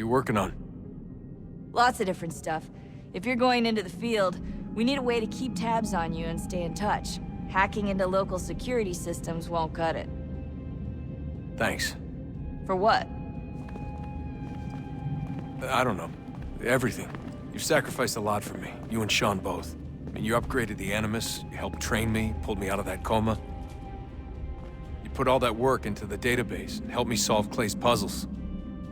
working on? Lots of different stuff. If you're going into the field, we need a way to keep tabs on you and stay in touch. Hacking into local security systems won't cut it. Thanks. For what? I don't know. Everything. You've sacrificed a lot for me, you and Sean both. I mean, you upgraded the Animus, you helped train me, pulled me out of that coma. You put all that work into the database and helped me solve Clay's puzzles.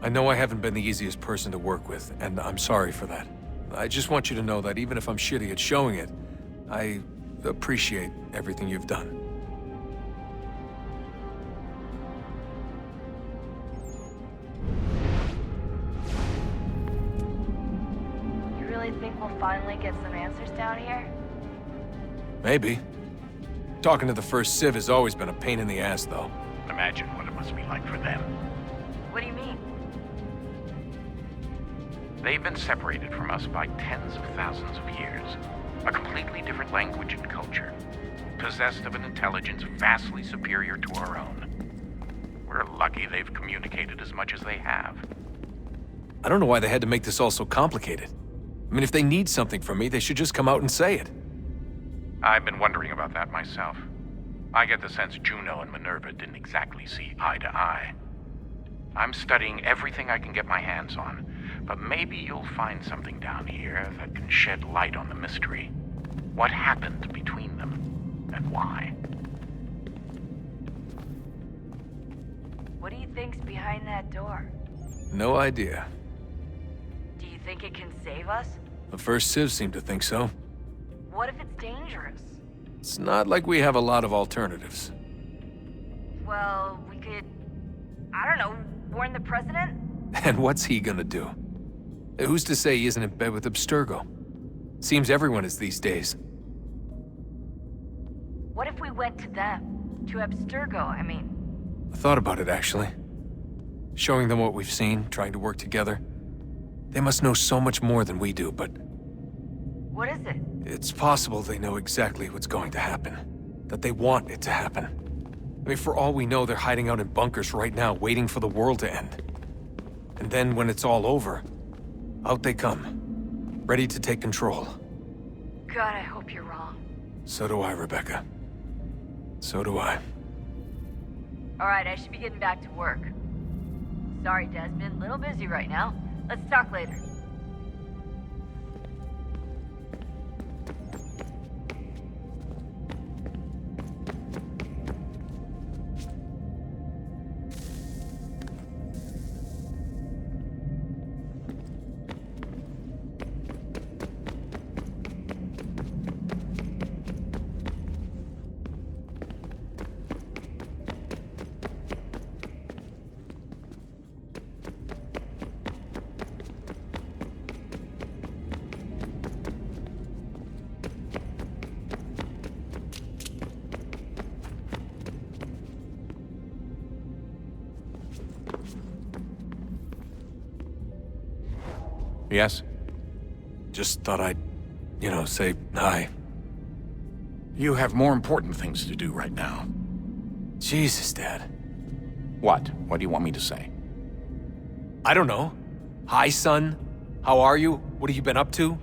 I know I haven't been the easiest person to work with, and I'm sorry for that. I just want you to know that even if I'm shitty at showing it, I appreciate everything you've done. You really think we'll finally get some answers down here? Maybe. Talking to the first Civ has always been a pain in the ass, though. Imagine what it must be like for them. What do you mean? They've been separated from us by tens of thousands of years. A completely different language and culture. Possessed of an intelligence vastly superior to our own. We're lucky they've communicated as much as they have. I don't know why they had to make this all so complicated. I mean, if they need something from me, they should just come out and say it. I've been wondering about that myself. I get the sense Juno and Minerva didn't exactly see eye to eye. I'm studying everything I can get my hands on, but maybe you'll find something down here that can shed light on the mystery. What happened between them, and why? What do you think's behind that door? No idea. Do you think it can save us? The first Civ seemed to think so. What if it's dangerous? It's not like we have a lot of alternatives. Well, we could... I don't know, warn the president? And what's he gonna do? Who's to say he isn't in bed with Abstergo? Seems everyone is these days. What if we went to them? To Abstergo, I mean. I thought about it, actually. Showing them what we've seen, trying to work together. They must know so much more than we do, but... What is it? It's possible they know exactly what's going to happen. That they want it to happen. I mean, for all we know, they're hiding out in bunkers right now, waiting for the world to end. And then when it's all over, out they come. Ready to take control. God, I hope you're wrong. So do I, Rebecca. So do I. Alright, I should be getting back to work. Sorry, Desmond, little busy right now. Let's talk later. Yes? Just thought I'd, say hi. You have more important things to do right now. Jesus, Dad. What? What do you want me to say? I don't know. Hi, son. How are you? What have you been up to?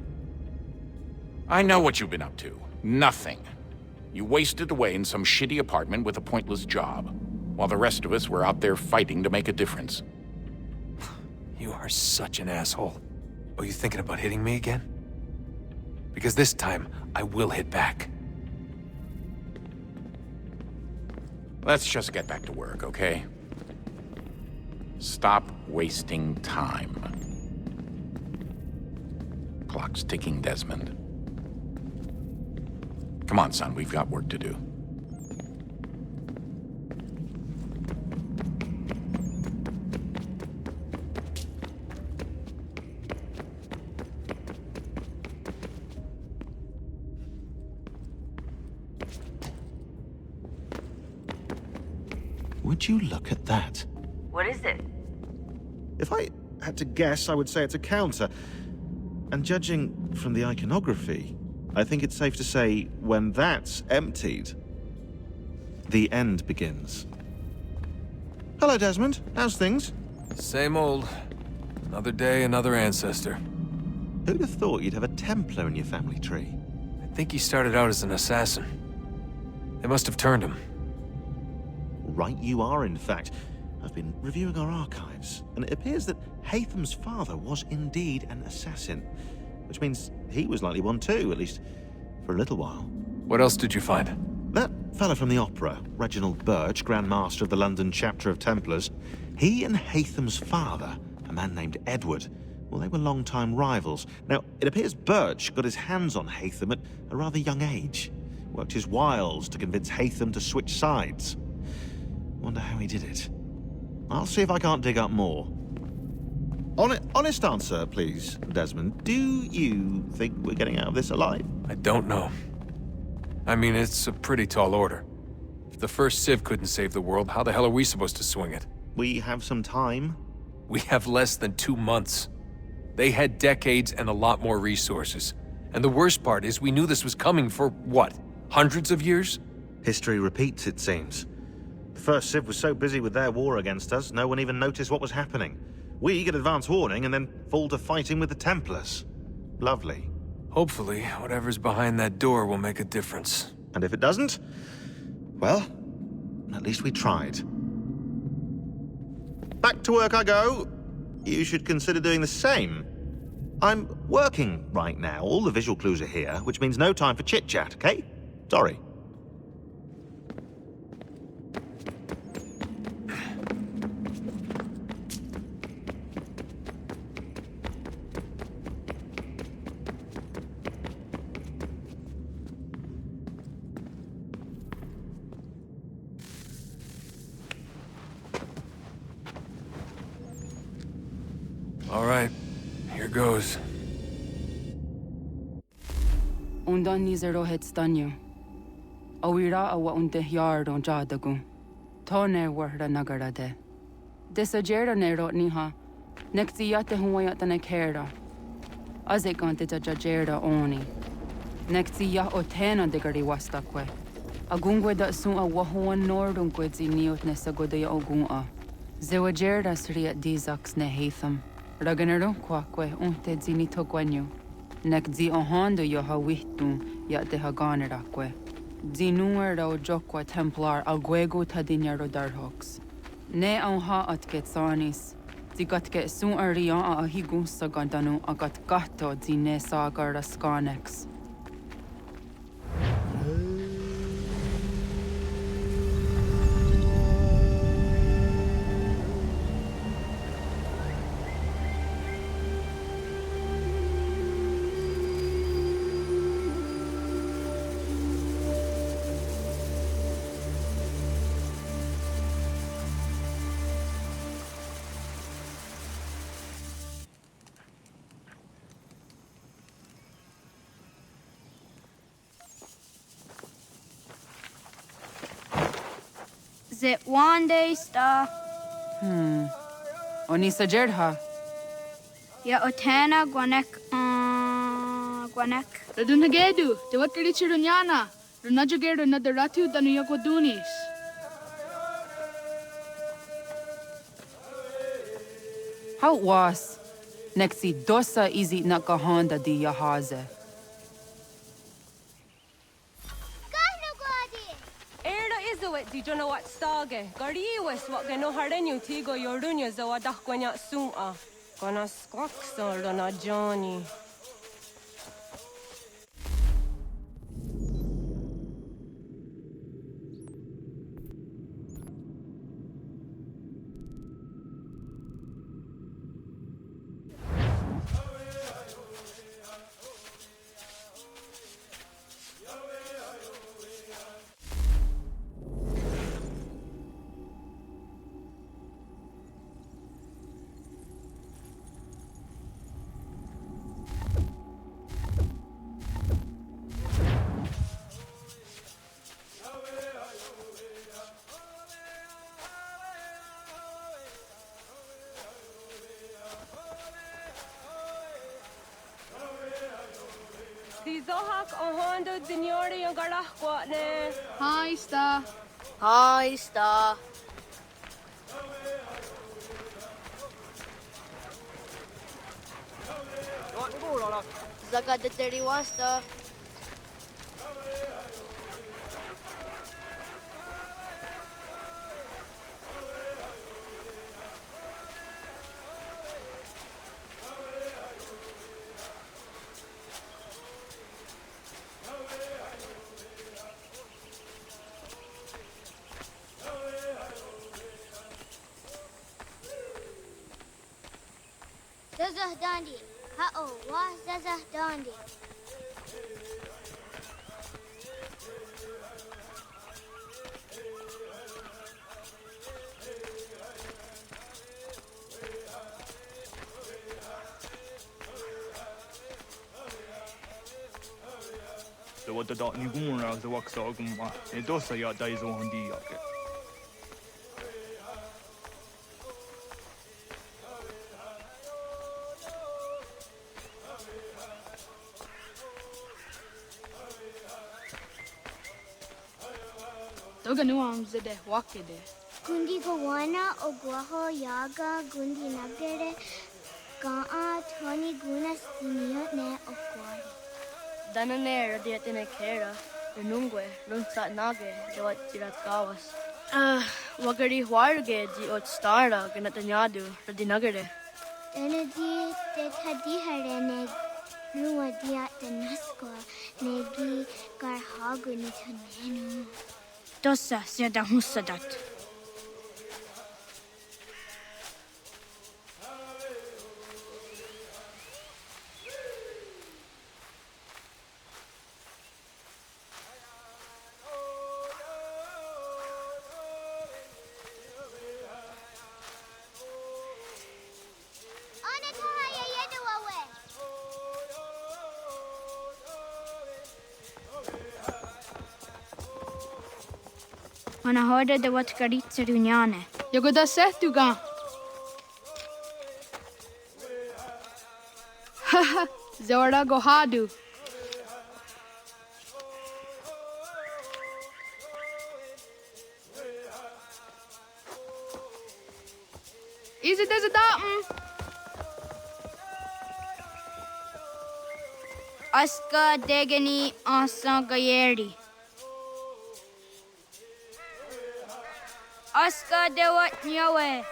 I know what you've been up to. Nothing. You wasted away in some shitty apartment with a pointless job, while the rest of us were out there fighting to make a difference. You are such an asshole. Are you thinking about hitting me again? Because this time, I will hit back. Let's just get back to work, okay? Stop wasting time. Clock's ticking, Desmond. Come on, son, we've got work to do. Would you look at that? What is it? If I had to guess, I would say it's a counter. And judging from the iconography, I think it's safe to say when that's emptied, the end begins. Hello, Desmond. How's things? Same old. Another day, another ancestor. Who'd have thought you'd have a Templar in your family tree? I think he started out as an assassin. They must have turned him. Right you are, in fact. I've been reviewing our archives, and it appears that Haytham's father was indeed an assassin. Which means he was likely one too, at least for a little while. What else did you find? That fella from the opera, Reginald Birch, Grand Master of the London chapter of Templars, he and Haytham's father, a man named Edward, well, they were long-time rivals. Now, it appears Birch got his hands on Haytham at a rather young age. Worked his wiles to convince Haytham to switch sides. Wonder how he did it. I'll see if I can't dig up more. Honest answer, please, Desmond. Do you think we're getting out of this alive? I don't know. I mean, it's a pretty tall order. If the first Civ couldn't save the world, how the hell are we supposed to swing it? We have some time. We have less than 2 months. They had decades and a lot more resources. And the worst part is we knew this was coming for, what, hundreds of years? History repeats, it seems. The first Civ was so busy with their war against us, no one even noticed what was happening. We get advance warning and then fall to fighting with the Templars. Lovely. Hopefully, whatever's behind that door will make a difference. And if it doesn't, well, at least we tried. Back to work I go. You should consider doing the same. I'm working right now. All the visual clues are here, which means no time for chit-chat, okay? Sorry. All right, here goes. Undan nizero het stanyo. Awira awa unte yard on jadagu. Tone warda nagarade. Desajera nero niha. Nektiyate huwayata nekera. Azekante jajera oni. Nektiya otena degari wastakwe. Agungwe da sun a wahuan nordun kwedzi niot nesagodaya ogun'a. Zewajera sriat dizax ne Haytham. Raganero kwakwe unte zini togwanyo. Nek zi ohando yo ha wihtu ya de ha ganerakwe. Zinuer ro jokwa Templar agwego tadinyaro darhox. Ne ha at ketsanis. Zigatke sun ariya a higun sagandanu agat gato zine sagar skanex. Is it one day star? Onisa jerha. Ya otena gwanek gwanek. Radunagedu, de wat kerichirunyana. Runajugeru na deratu danu yagodunis. How was? Nexi dosa izi nakahanda di yahaze. Di jono wat stage. Gariwes wat geno harenu tigo yorunya zawa dakwanya suma. Gonna squawk so na Johnny. Zohak Ohondo Dinyori and Garahquatne. Hi, Star. Hi, Star. Zaga de Teriwasta. Zazah Dandi. Ha'o, wah Zazah Dandi. The what the dot ni gumra the wax ogumma. E dosa ya dai zo handi yake. Toga nuam zede wakede. Gundi Gawana Ogwaho Yaga Gundi Nagere Ga'a Tony Gunas Dunia Ne Okwari. Dananera dietine kera, renungue, runsa nage, dewat tirat kawas. Wagari huarge di ot stara ganatanyadu, radinagare. Danadi de Tadihare Ne Nuwa Diat de Naskwa Negi Garhagu Nitanenu. Tossa siada hussadat. Mana hörde det var ett karitser unjane. Jag går där sett du gan. Haha, Zorda Gohadu. Is it as a datum? Aska Degani Asa Gayeri. Aska Dewat Nyawe.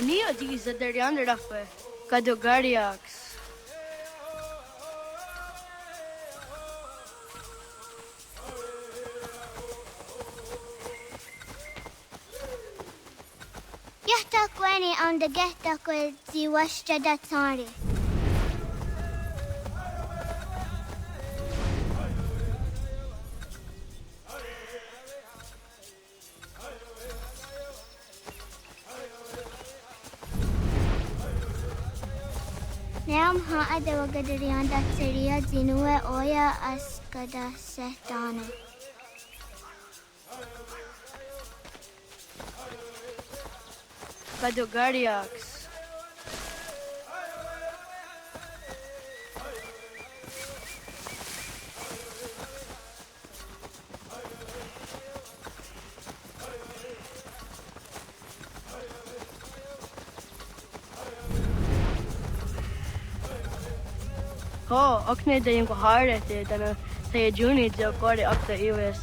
Nia diz a Dariander da fé. Cadogariax. Yahta Kweni on the Gehta Kwe Ziwashta Datsari. Neam ha'a de wagadarian da seria zinue oya askada sehtana. Badugariax. Oh, okne de yung kuhare te dana say juni jo kore up the US.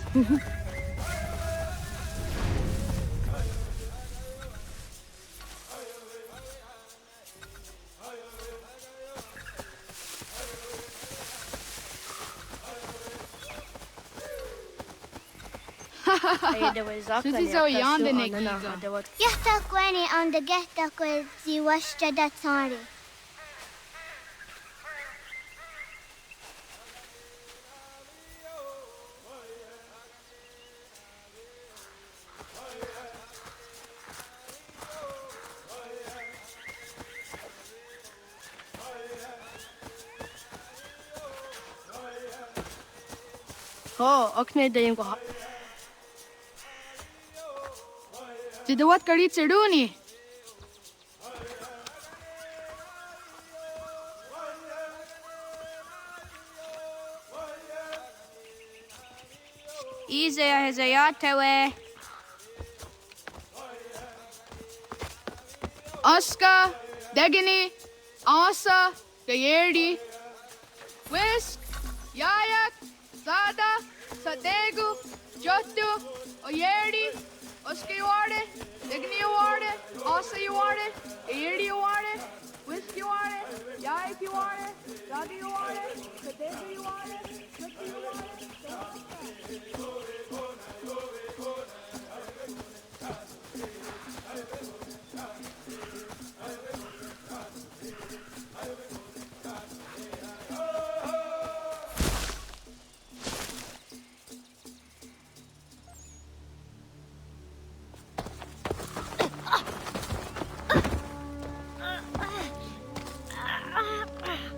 Yahta kweni on the gehta kwe ziwashta da tsari. Oh, okne de yung kuhare. Tidawat kari chiduni. Izaya Hazayatewe. Aska, Degini, Asa, Gayerdi, Whisk, Yayak, Sada, Sadegu, Jotu, Oyerdi, Oska you are it, Degini you are it, Asa you are it, Gayerdi you are it, Whisk you are it, Yayak you are it, Sada you are it, Sadegu you are it, Jotu you are it.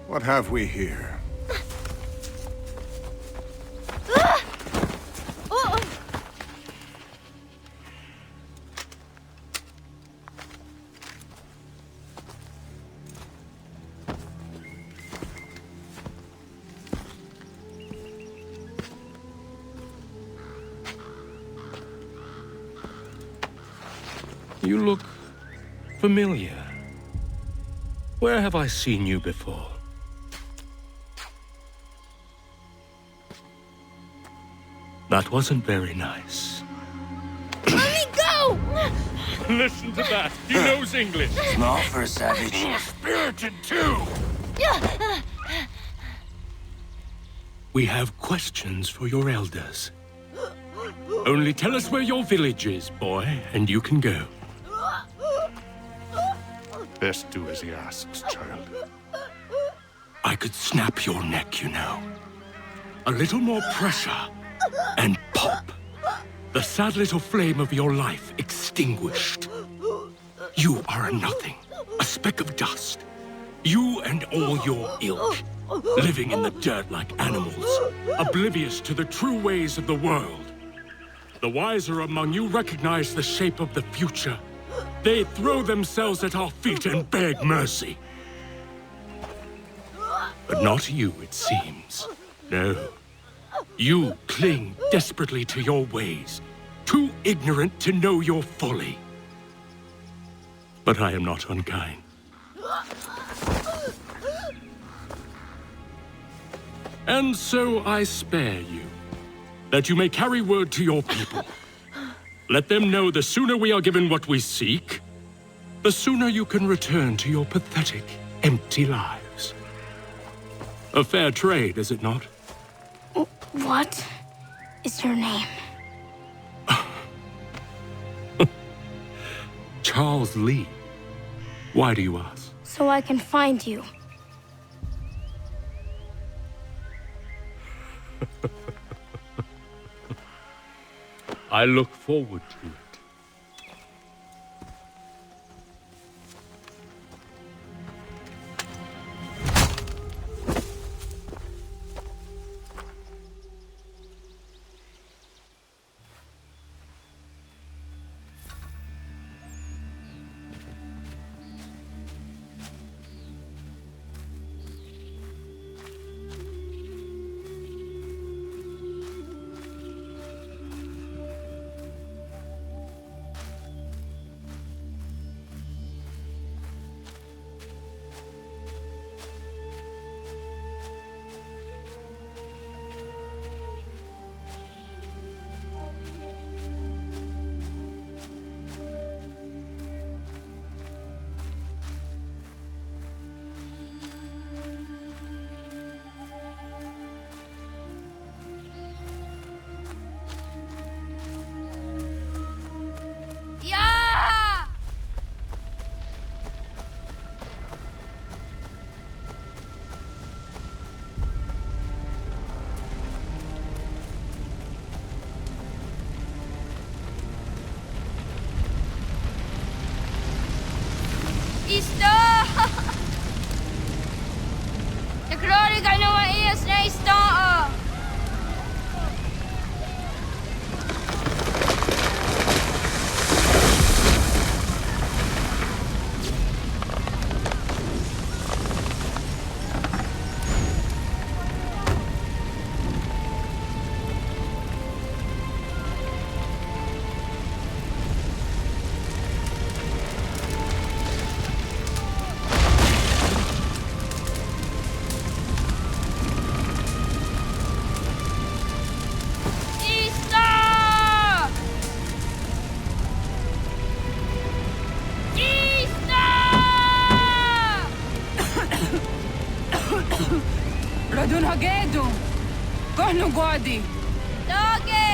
What have we here? You look familiar. Where have I seen you before? That wasn't very nice. Let me go! Listen to that. He knows English. Small for a savage. Spirited too. We have questions for your elders. Only tell us where your village is, boy, and you can go. Best do as he asks, child. I could snap your neck, you know. A little more pressure, and pop. The sad little flame of your life extinguished. You are a nothing, a speck of dust. You and all your ilk, living in the dirt like animals, oblivious to the true ways of the world. The wiser among you recognize the shape of the future. They throw themselves at our feet and beg mercy. But not you, it seems. No. You cling desperately to your ways, too ignorant to know your folly. But I am not unkind. And so I spare you, that you may carry word to your people. Let them know the sooner we are given what we seek, the sooner you can return to your pathetic, empty lives. A fair trade, is it not? What is your name? Charles Lee. Why do you ask? So I can find you. I look forward to it. Isto! De glory kan nog maar eerst naar staan. Radun hagedu. Kohnu guadi. Doge!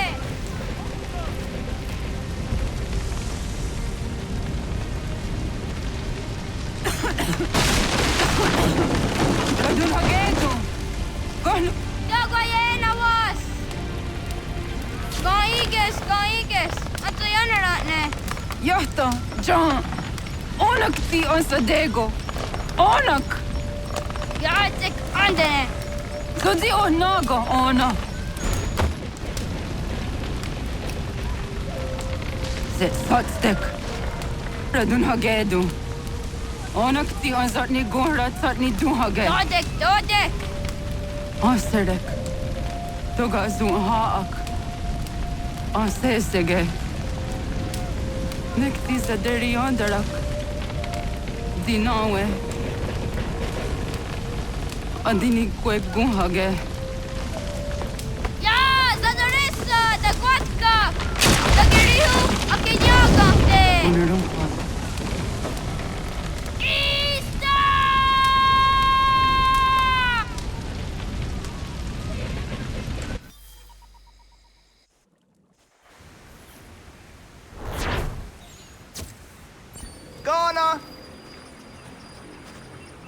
Radun hagedu. Kohnu. Dogo jena was! Skaiges! Anto janaratne! Johto, John. Onak ti on sadego. Onak. Jaatsek andene! Kodi on nago ona. Zet satstek. Radun hagedu. Onak ti on zartni gunrat zartni duhage. Dodek! Aserek. Toga zun haak. Asesege. Nekti saderi ondarak. Dinawe. Adini kwek gunhage. Ja, zadorissa! Da guatka! Da gerihu! Akinyagamte! Unerumpa. Ista! Connor!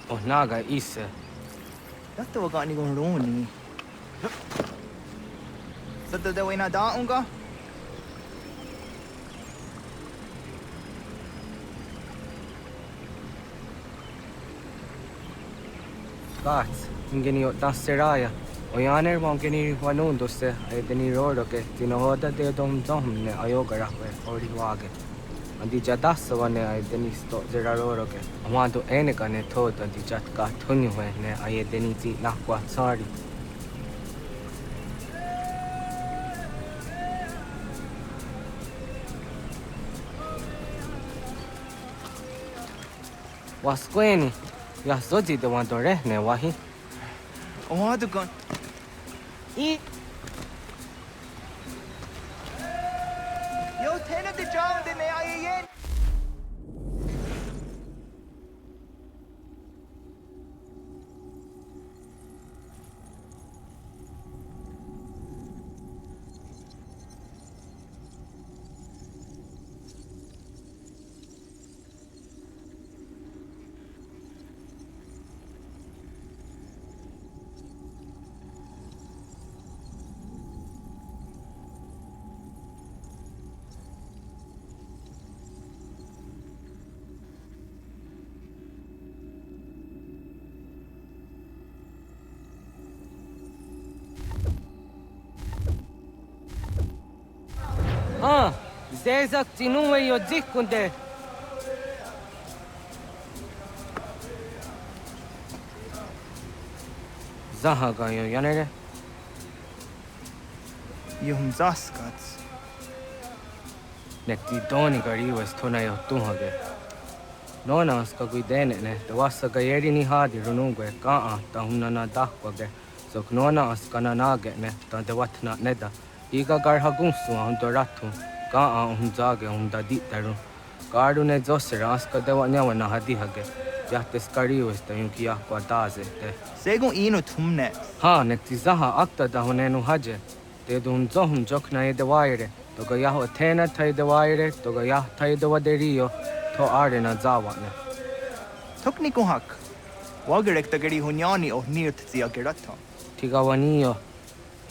Oh, naga isa. Dette var gani gon roni. Sadda da wena da unga? Gats, ingeni o tasseraya. O yaner mongeni wanundusse ay deni roroke tinohoda de dom domne ayogarakwe ori wage. Andi jadassa wane ay deni sto zeraroroke. Amando enegane toda di jatka tunywe ne ay deni ti nakwa sorry. Wasqueni, ya zodi de wandore ne wahi. Wadu gon. Yo, tena de jam de ne ayen. Ah, zezak tinuwe yo dikunde. Zahaga yo yanere. Yum zaskats. Nekti doni gari was tona yo tuhage. Nona ska guidene ne, the wasa gayeri ni hadi runungwe kaa ta hunana dakwage. So nona askana nage ne, ta de watna neda. Iga garhagunsu hundo ratu, kaa hunzage hunda ditaru. Garu ne zosera aska de wanyawa na hadihage. Yahtes kariwes ta yunki yakwa daze te. Segun ino tumne. Ha, nekti zaha akta da hunenu haje. Te dun zohum jokna e de waire. Toga yaho tena tai de waire, toga yah tai de waderio, to are na zawane. Tokni kuhak. Wagerek ta gari hunyani o nirt zia gerata. Tigawanio,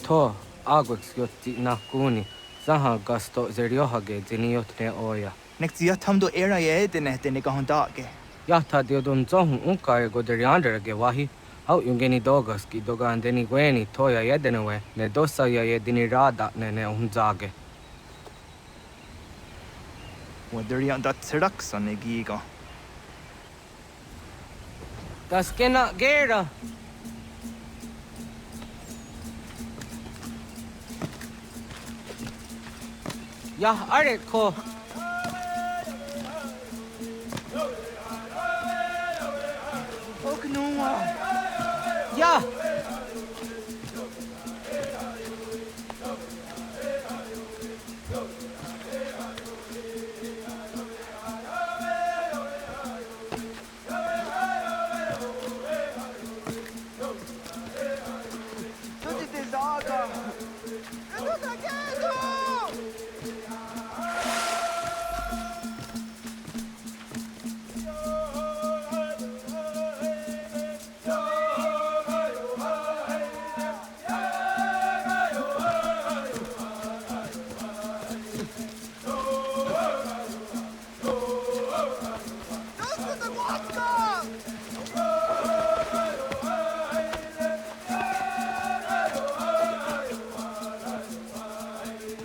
to agwex yotti na kuni. Zaha gasto zeriohage ziniot ne oya. Nek zia tamdo era ye de ne kahondage. Yahta diodun zohun unka go deriander ge wahi. How yungeni dogas ki dogan deni gweni toya yedenewe ne dosa ya yedini rada ne unzage. Waderian dat Siraxon e giga. Das gena gera. Ja, arret ko. Oknua. Ja.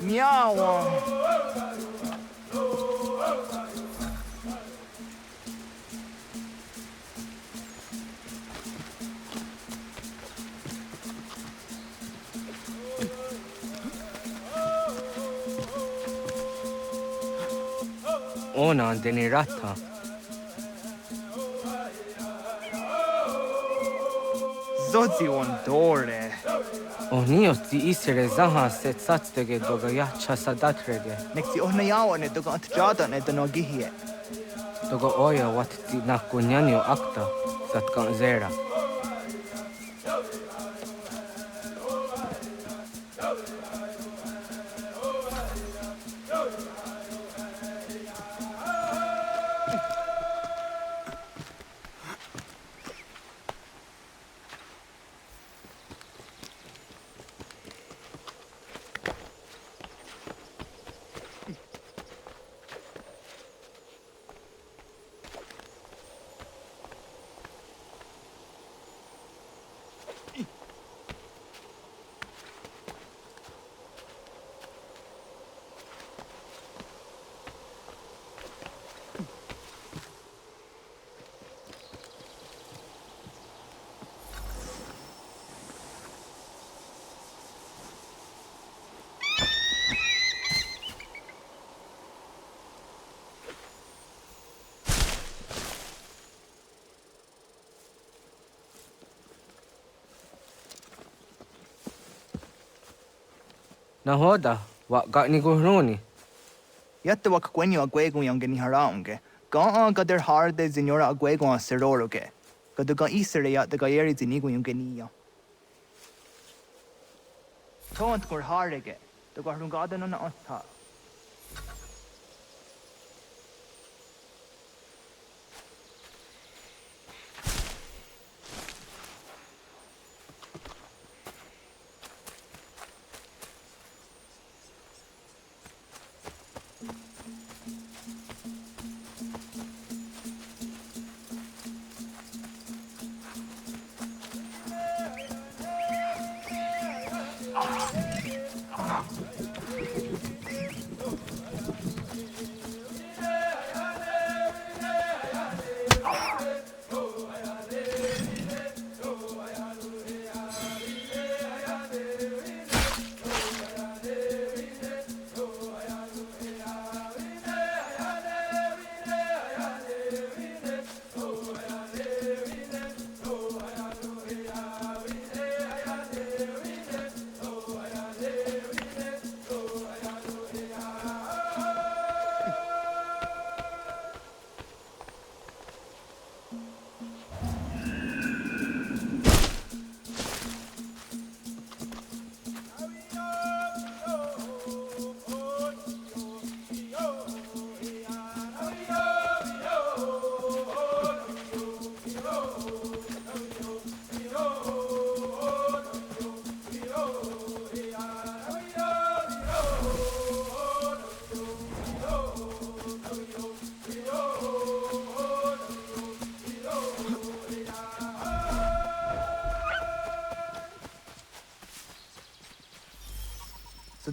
Miała. Ona deni rata. Zodzi on dore. Onio ti isere zaha set satstege doga yacha sadatrege. Nexi ohnayawa ne doga antjada ne danogihie. Doga oya wat ti nakunyanyo akta satkan zera. Nahoda, wa ga ni gohroni. Yatta wak gwenyo agwego yangeni haraunge. Ga gader harde zinora agwego a seroroge. Gaduga isere yat the gaeri zinigo yangenia. Tont gor harege. The garungada no na otta.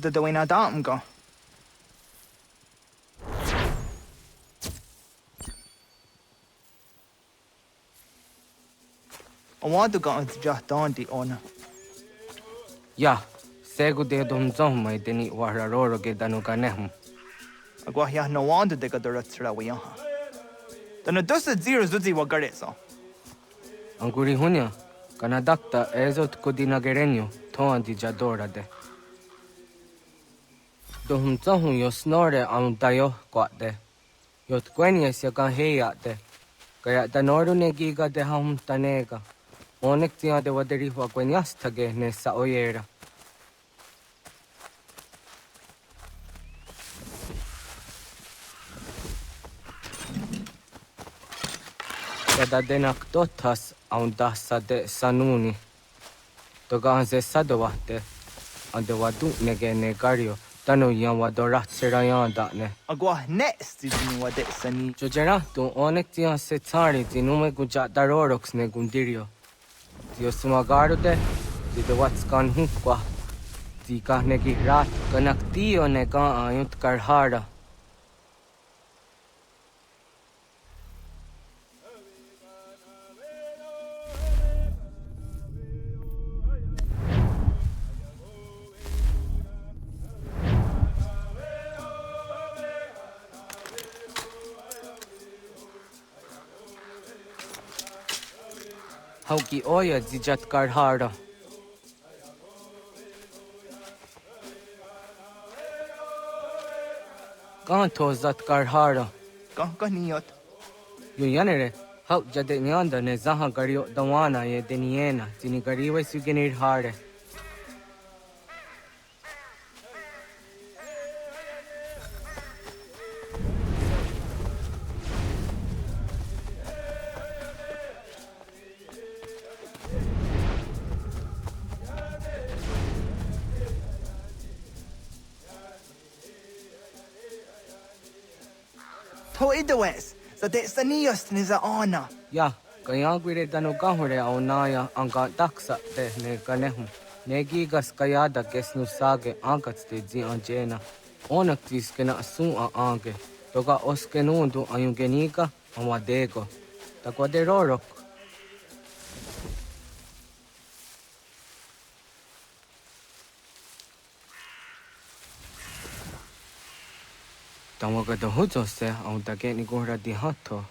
the Dwayna Damgo. I want to go into just Dante on. Yeah, Segu de Dom Zoma, Deni Wararo Gedanukanehum. I go here no one to take a Duratrawiaha. Then a dozen zeros do the Wagareso. Anguri Hunya, Canadacta, Ezot Codina Gerenio, Ton di Jadora de. Dom Zohun, your snore on Dio got de. Yot Gwenius, your can hear de. Gaya the Nordune Giga de Hum Tanega. Onectia de Waderifa Gweniastage, Nessa Oyera. Da denak dotas aundasa de sanuni. Toganze sadovate, and the wadu nege negario, tano yawadora serayandane. Agua next is in what it's any. Jojerato onectia setari, the nume gujadarorox negundirio. Dio sumagaro de, the what's gone hukwa. The kahnegi rat, ganactio nega ayut karhara. Hauki oya zijat karhara. Ganto zat karhara. Gankaniot. Yuyanere, how jadenyanda ne zaha gario dawana ye deniena, zinigariwe sugenir hare. Toidowes, so that's the nearest is a honor. Ya, kayagwire danugahure aunaya anga daksa de ne ganehum. Negigas kayada gesnu sage angats de zi anjena. Onaktis kena asun a ange. Toga oskenundu ayungenika amadego. Takwaderorok. Tamaga da huzo se aun da geni gora di hatto.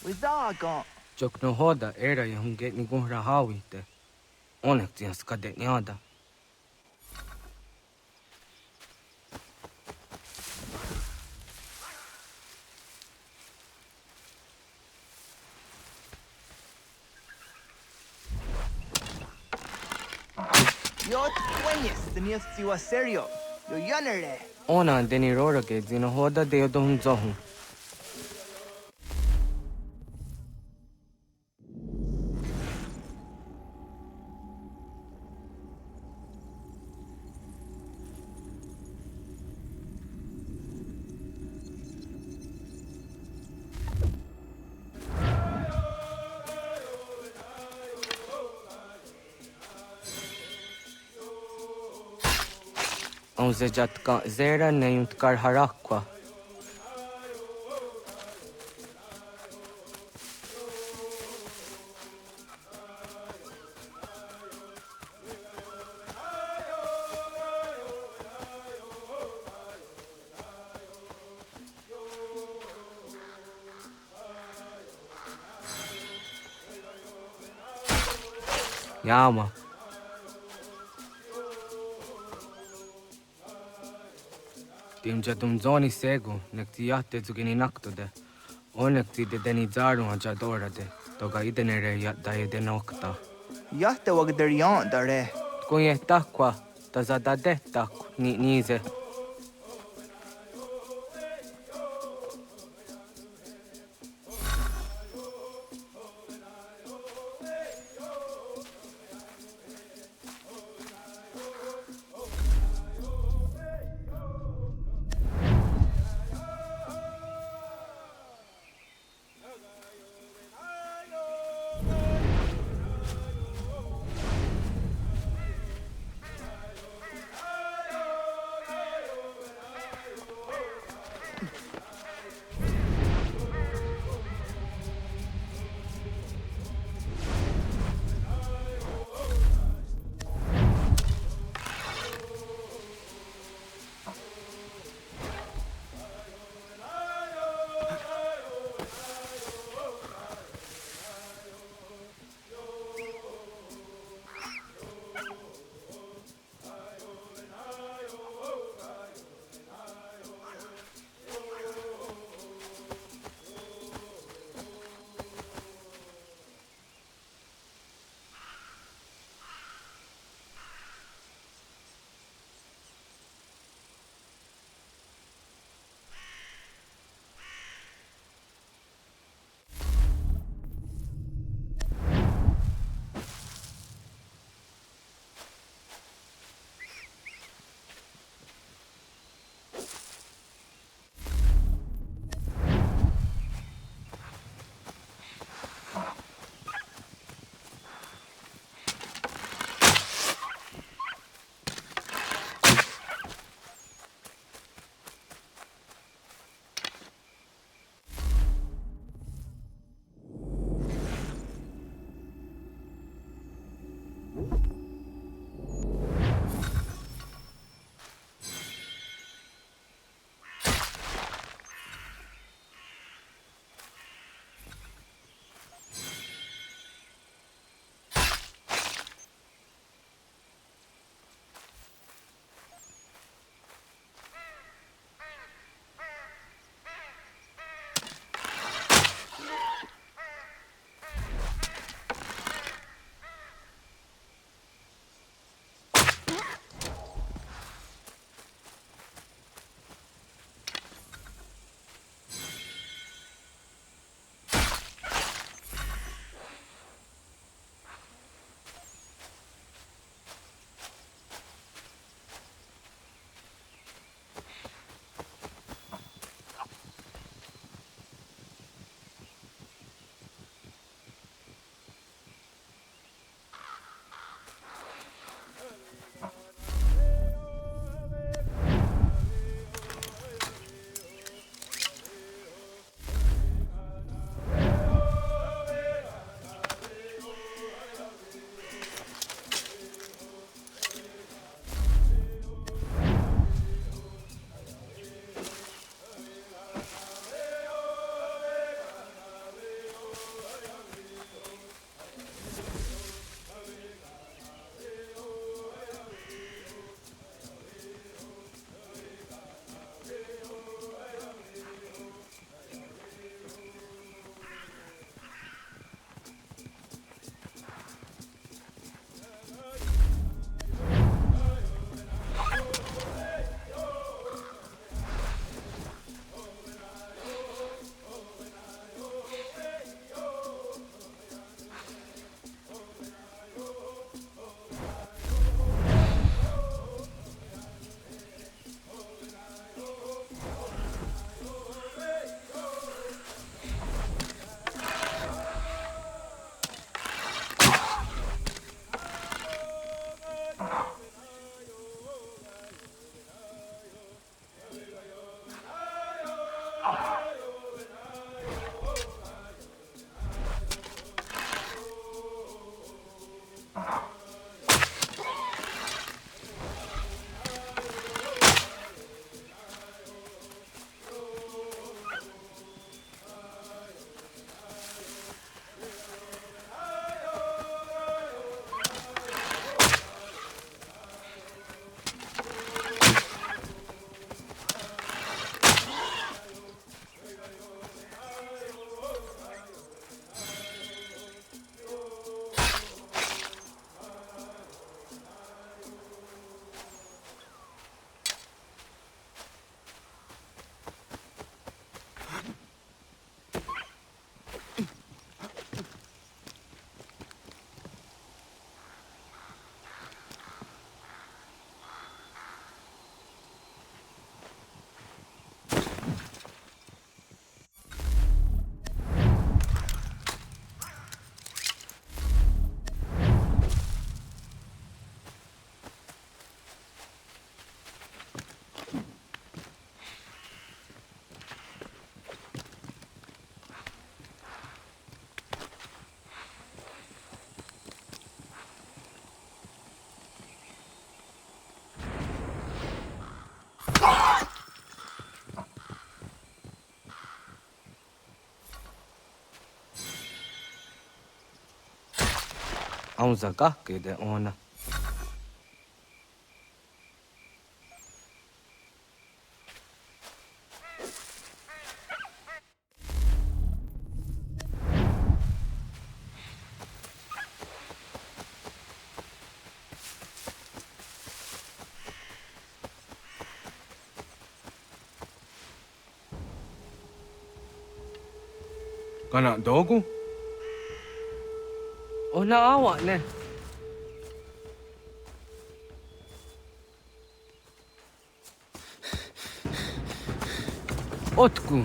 Wizaga. Jok no hoda era yung geni gora hawite. Onek tias kadet nyada. Yot Quenis, the nearest you are serio. You're yanere. Ona deni rora ke zino hoda de odom zohun. On zejatka zera neyunt karharakwa. Yama. Timja tumzoni segu, nekti yatte zugini naktude. Onekti de denizaru ajadora de. Toga idenere yatta edenokta. Yatte wagderian dare. Kunye takwa, tazadade tak ni nize. Aunza gake de ona. Kana dogu? Ona awa ne. Otku.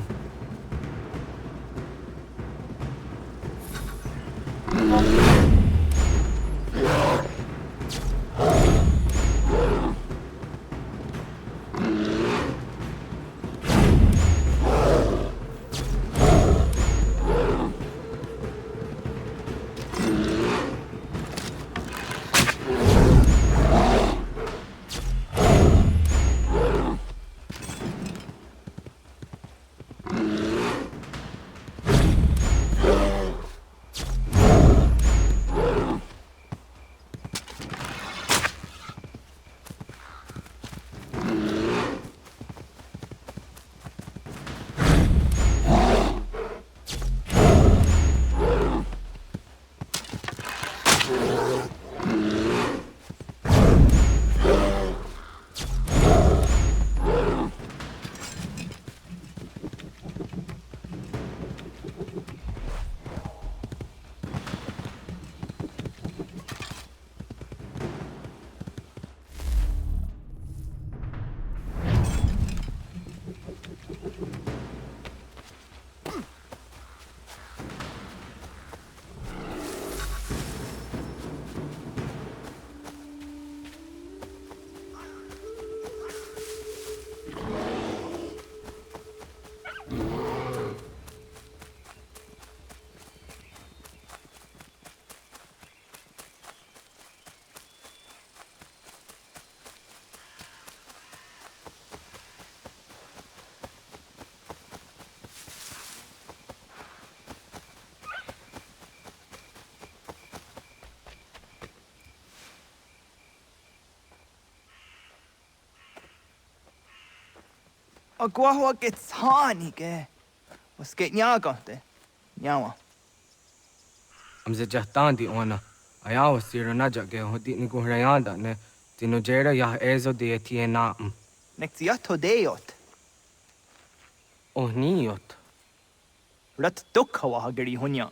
Agua gets honey, ge. Was get nyaga de. Nyawa. Amze jahtandi ona. Ayawa siro najage hodi ni guhrayanda ne. Tino jera yah ezo de tiena. Nexiato deot. Oh niot. Rat dukhawa hageri hunya.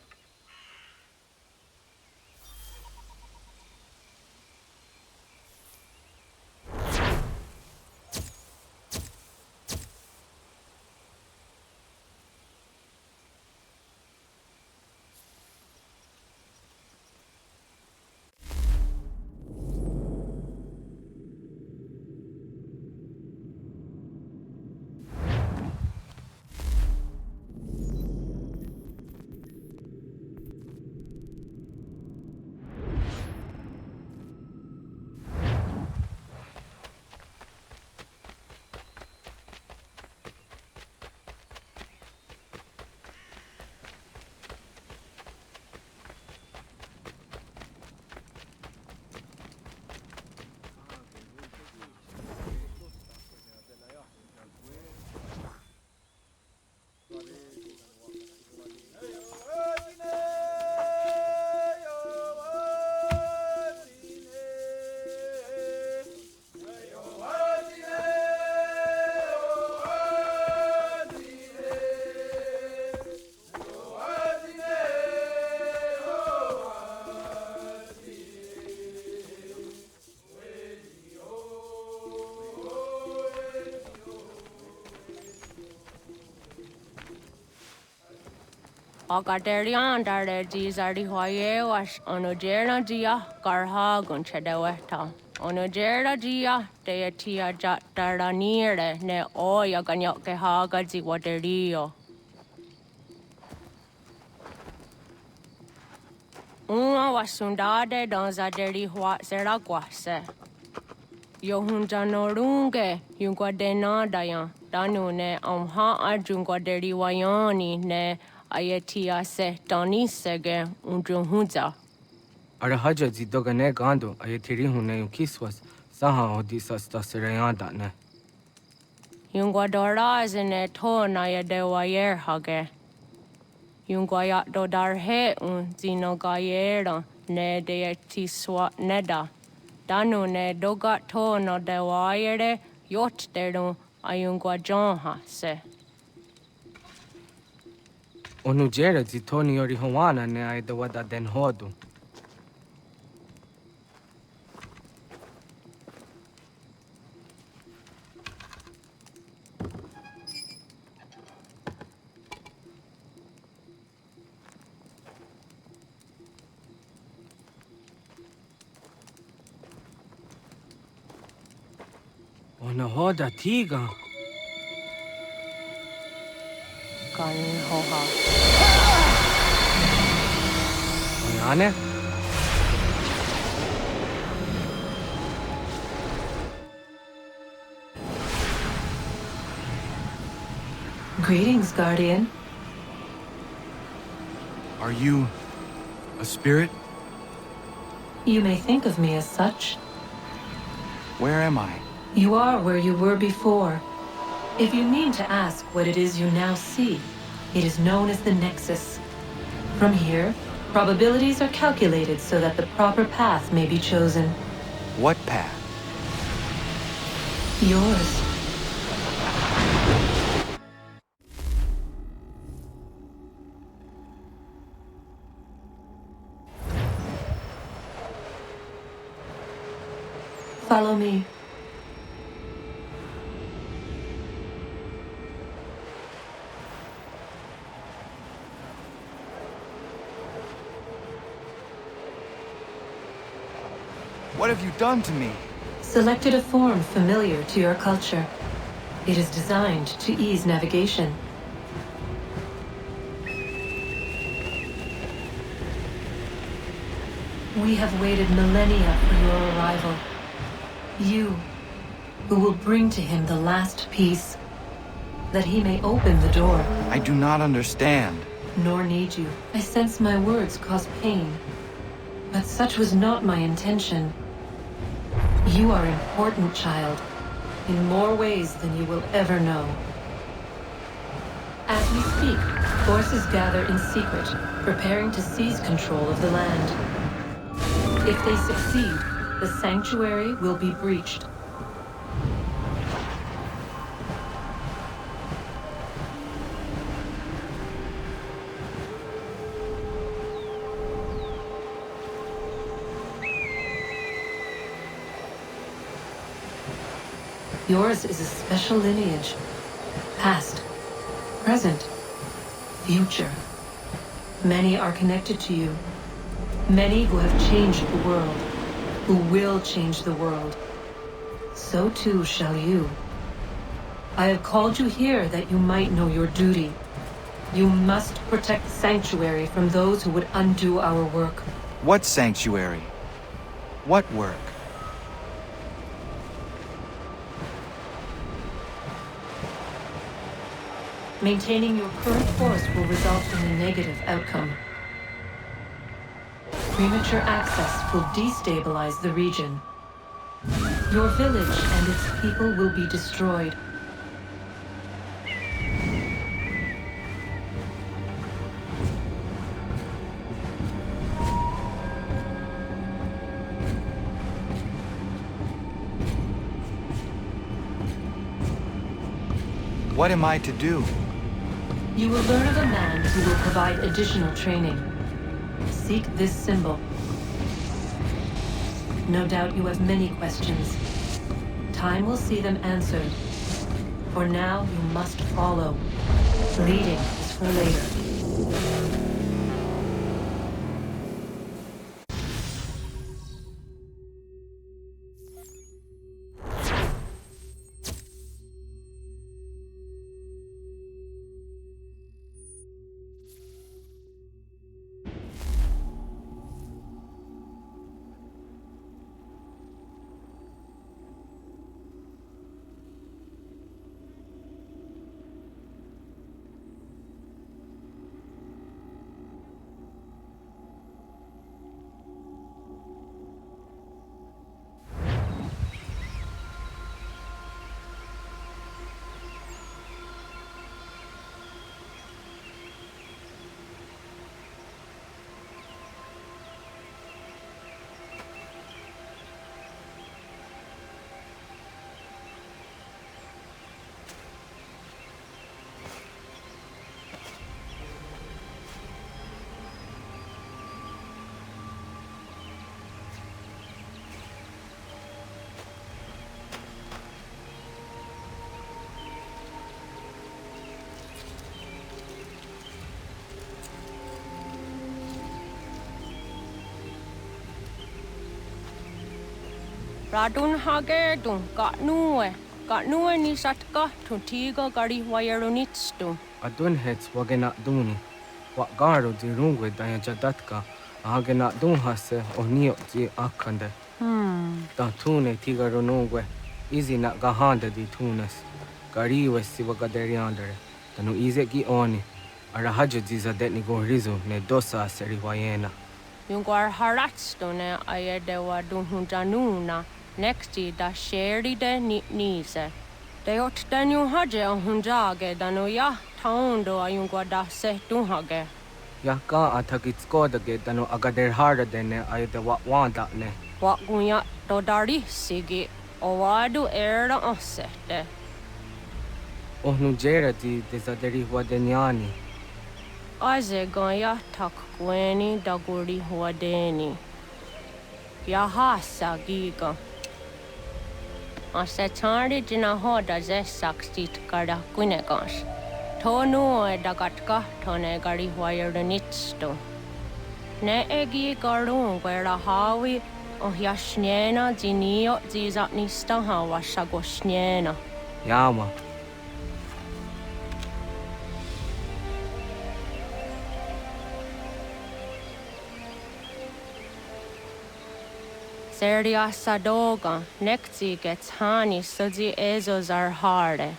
Agaderian dare dizardi hoye was onojera dia garha gunchedeweta. Onojera dia deatia jataranire ne oya ganyoke haga ziwaderio. Uma wasundade donzaderi hua seraguase. Yohunjanorunge yunguadenadayan danune amha arjunguaderi wayani ne Ayatia se Donisege unjunhuza. Ara haja zi dogane gando ayetiri hune kiswas saha odisas tasirayanda ne. Yungwa doraz ne to na ya de wayer hage. Yungwa ya do dar he un zino gayera ne de tiswa neda. Danu ne doga to no de wayere yot deru ayungwa jonha se. Onu jera zi toni yori hawana ne ay da wada den hodu. Ona hoda tiga. Kan hoha. Onane? Greetings, Guardian. Are you a spirit? You may think of me as such. Where am I? You are where you were before. If you mean to ask what it is you now see, it is known as the Nexus. From here, probabilities are calculated so that the proper path may be chosen. What path? Yours. Follow me. What have you done to me? Selected a form familiar to your culture. It is designed to ease navigation. We have waited millennia for your arrival. You, who will bring to him the last piece, that he may open the door. I do not understand. Nor need you. I sense my words cause pain. But such was not my intention. You are important, child, in more ways than you will ever know. As we speak, forces gather in secret, preparing to seize control of the land. If they succeed, the sanctuary will be breached. Yours is a special lineage. Past, present, future. Many are connected to you. Many who have changed the world, who will change the world. So too shall you. I have called you here that you might know your duty. You must protect Sanctuary from those who would undo our work. What sanctuary? What work? Maintaining your current course will result in a negative outcome. Premature access will destabilize the region. Your village and its people will be destroyed. What am I to do? You will learn of a man who will provide additional training. Seek this symbol. No doubt you have many questions. Time will see them answered. For now, you must follow. Leading is for later. Radun hagerdun got nue ni satka tuntigo gari wayerunitstu. Adun hets wagena duni. Wat garo di rungwe daya jadatka. Ahagena dun hase o niok di akande. Da tune tiga runungwe. Izi na gahanda di tunes. Gariwe si wagaderiandere. Tanu ize gi oni. Arahaja ziza detni go rizu ne dosa seri wayena. Yungwar haratstu ne ayedewa dun hunjanuna. Nexti da sheri de nise. De ot danu haje o hunjage danu ya taundo ayungwa da se dunhage. Ya ka atakitskoda ge danu agader harda dene ayede wanda ne. Wat gunya do dari sigi o wadu era osete. Ohnu jera di desaderi wadenyani. Aze gonya tak gweni daguri wadeni. Ya hasa giga. Ase tari jina hoda ze sakstit kada kunegas. Tonu e dagatka tone gari wayernitsto. Ne egi garun gwera hawi o yashnena zinio zizatnista hawa shagoshnena. Yama. Seria sadoga, nekti gets hani sudzi ezos are harde.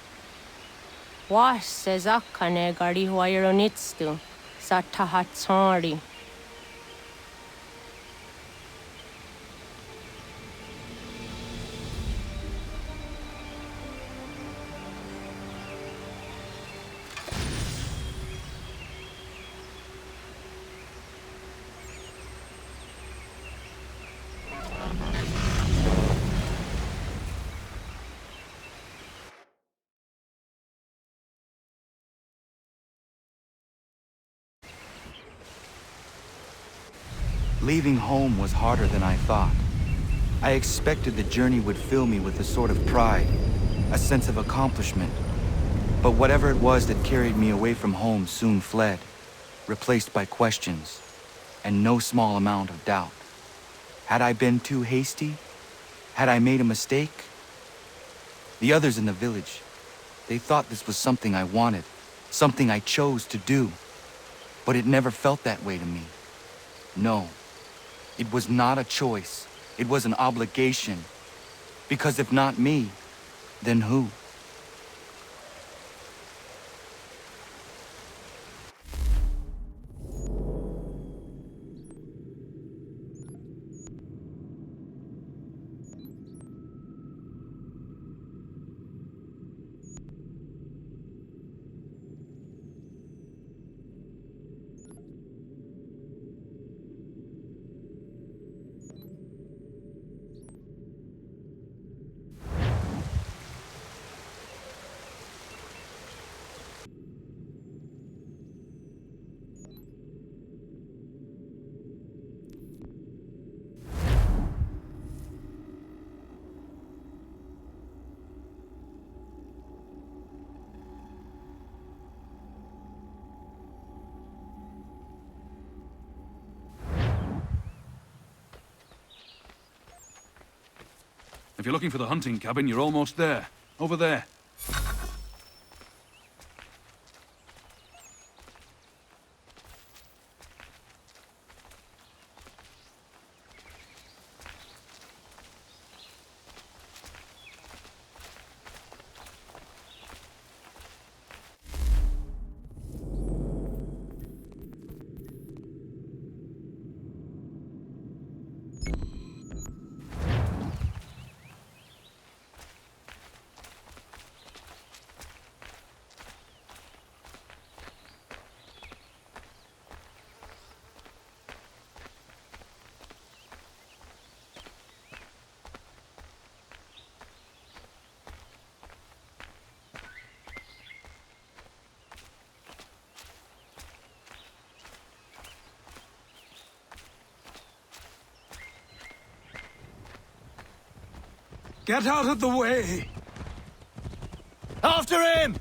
Was sezakane gari wayronitstu, satahatsari. Leaving home was harder than I thought. I expected the journey would fill me with a sort of pride, a sense of accomplishment. But whatever it was that carried me away from home soon fled, replaced by questions, and no small amount of doubt. Had I been too hasty? Had I made a mistake? The others in the village, they thought this was something I wanted, something I chose to do. But it never felt that way to me. No. It was not a choice. It was an obligation. Because if not me, then who? If you're looking for the hunting cabin, you're almost there. Over there. Get out of the way! After him!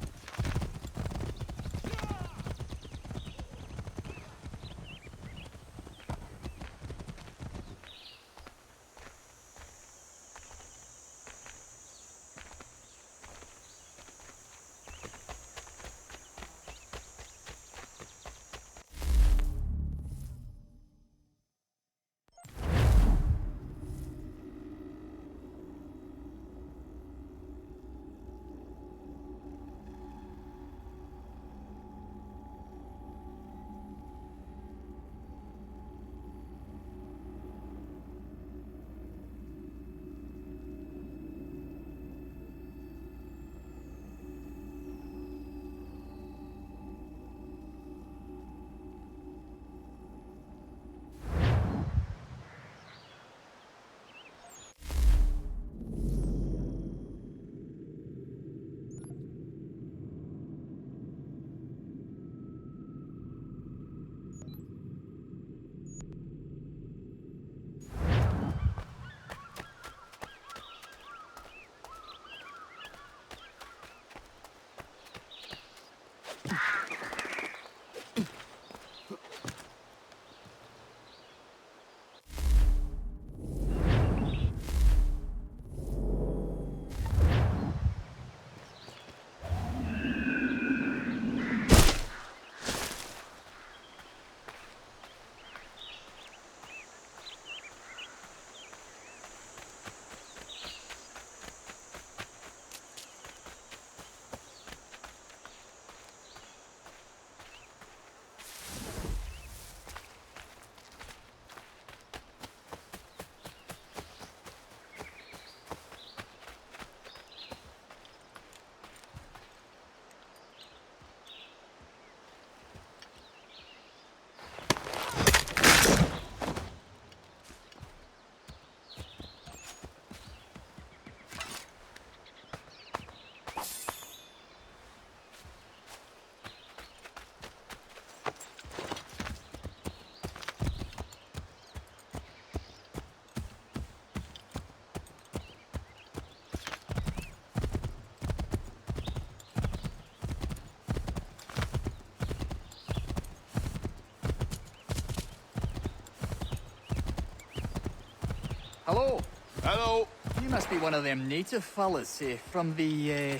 Hello. Hello. You must be one of them native fellas, from the,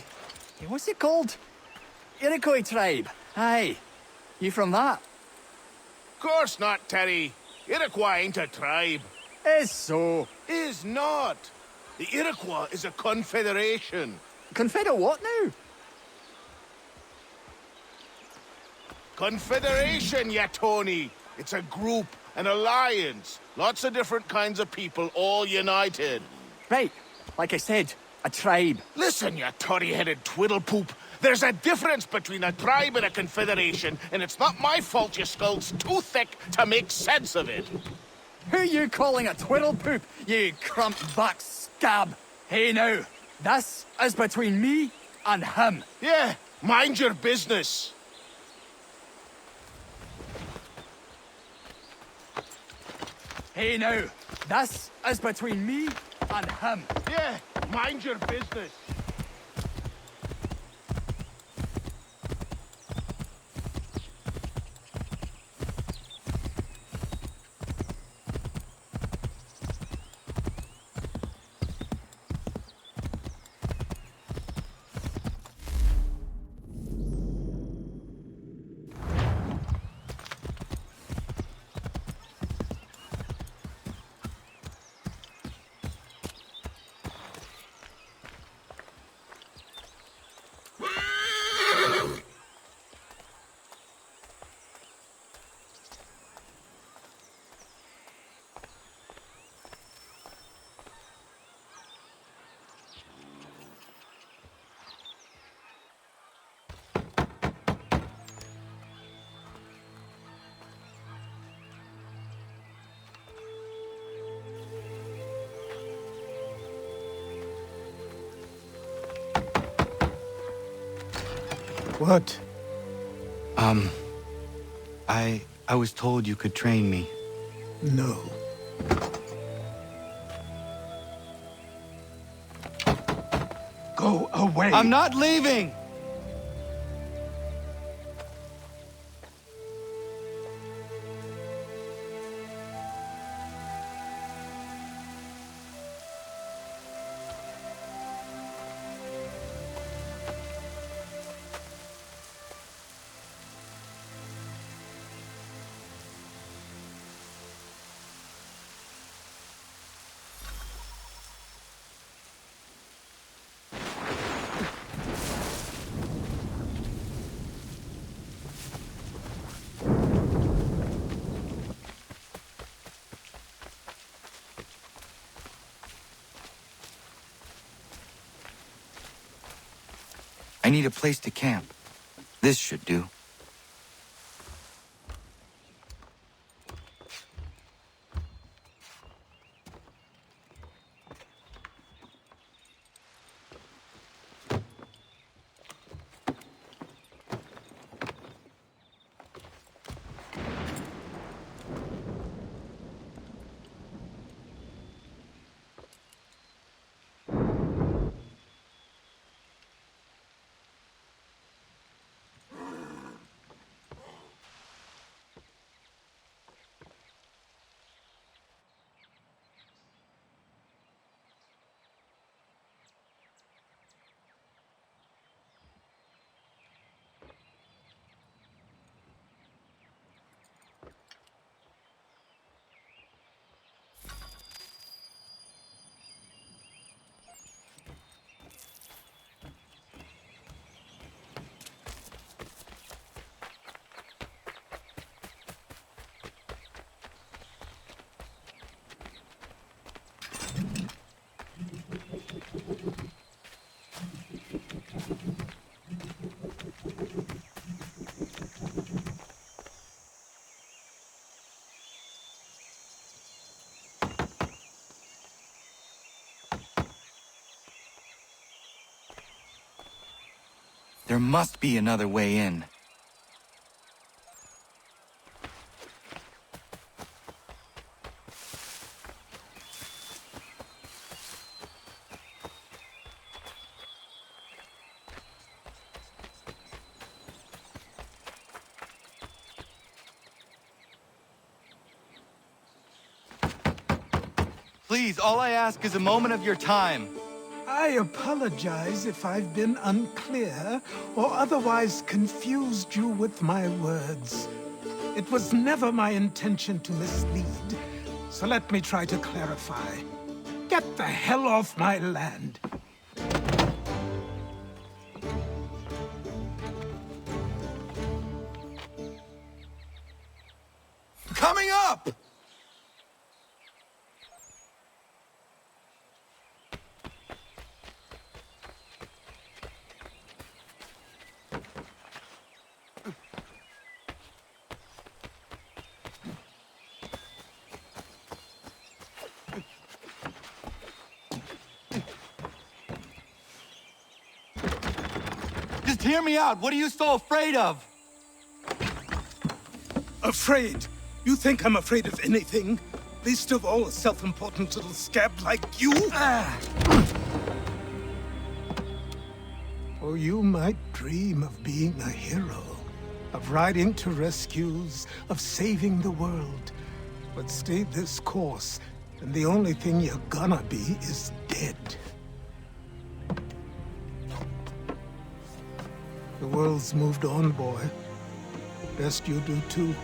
what's it called? Iroquois tribe. Aye. You from that? Course not, Terry. Iroquois ain't a tribe. Is so. Is not. The Iroquois is a confederation. Confederate what now? Confederation, ya Tony. It's a group, an alliance. Lots of different kinds of people all united. Right. Like I said, a tribe. Listen, you toddy-headed twiddlepoop. There's a difference between a tribe and a confederation, and it's not my fault your skull's too thick to make sense of it. Who you calling a twiddlepoop, you crump-back scab? Hey now, this is between me and him. Yeah, mind your business. Hey now, this is between me and him. Yeah, mind your business. What? I was told you could train me. No. Go away. I'm not leaving! I need a place to camp. This should do. There must be another way in. Please, all I ask is a moment of your time. I apologize if I've been unclear or otherwise confused you with my words. It was never my intention to mislead, so let me try to clarify. Get the hell off my land. Coming up! Just hear me out. What are you so afraid of? Afraid? You think I'm afraid of anything? Least of all a self-important little scab like you? Or you might dream of being a hero, of riding to rescues, of saving the world. But stay this course, and the only thing you're gonna be is dead. The world's moved on, boy. Best you do too.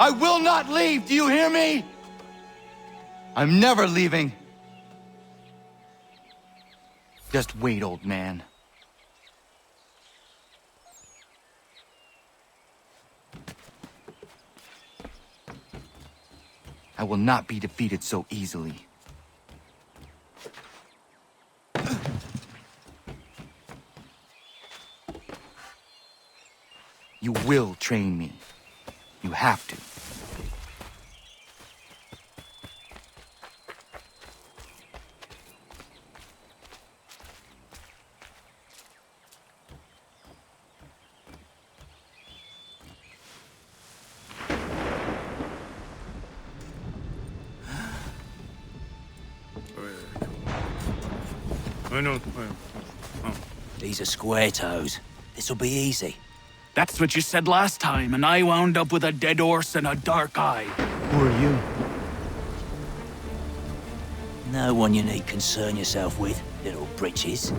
I will not leave, do you hear me? I'm never leaving. Just wait, old man. I will not be defeated so easily. You will train me. You have to. These are square toes. This'll be easy. That's what you said last time, and I wound up with a dead horse and a dark eye. Who are you? No one you need concern yourself with, little britches.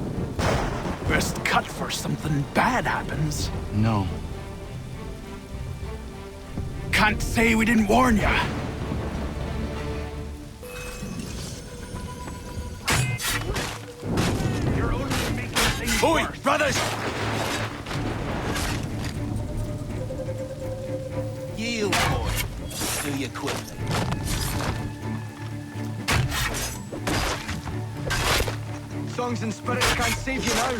Best cut for something bad happens. No. Can't say we didn't warn ya. You're only making things Oi, worse. brothers! Yield, boy. Do you quickly. Songs and spirits can't save you now.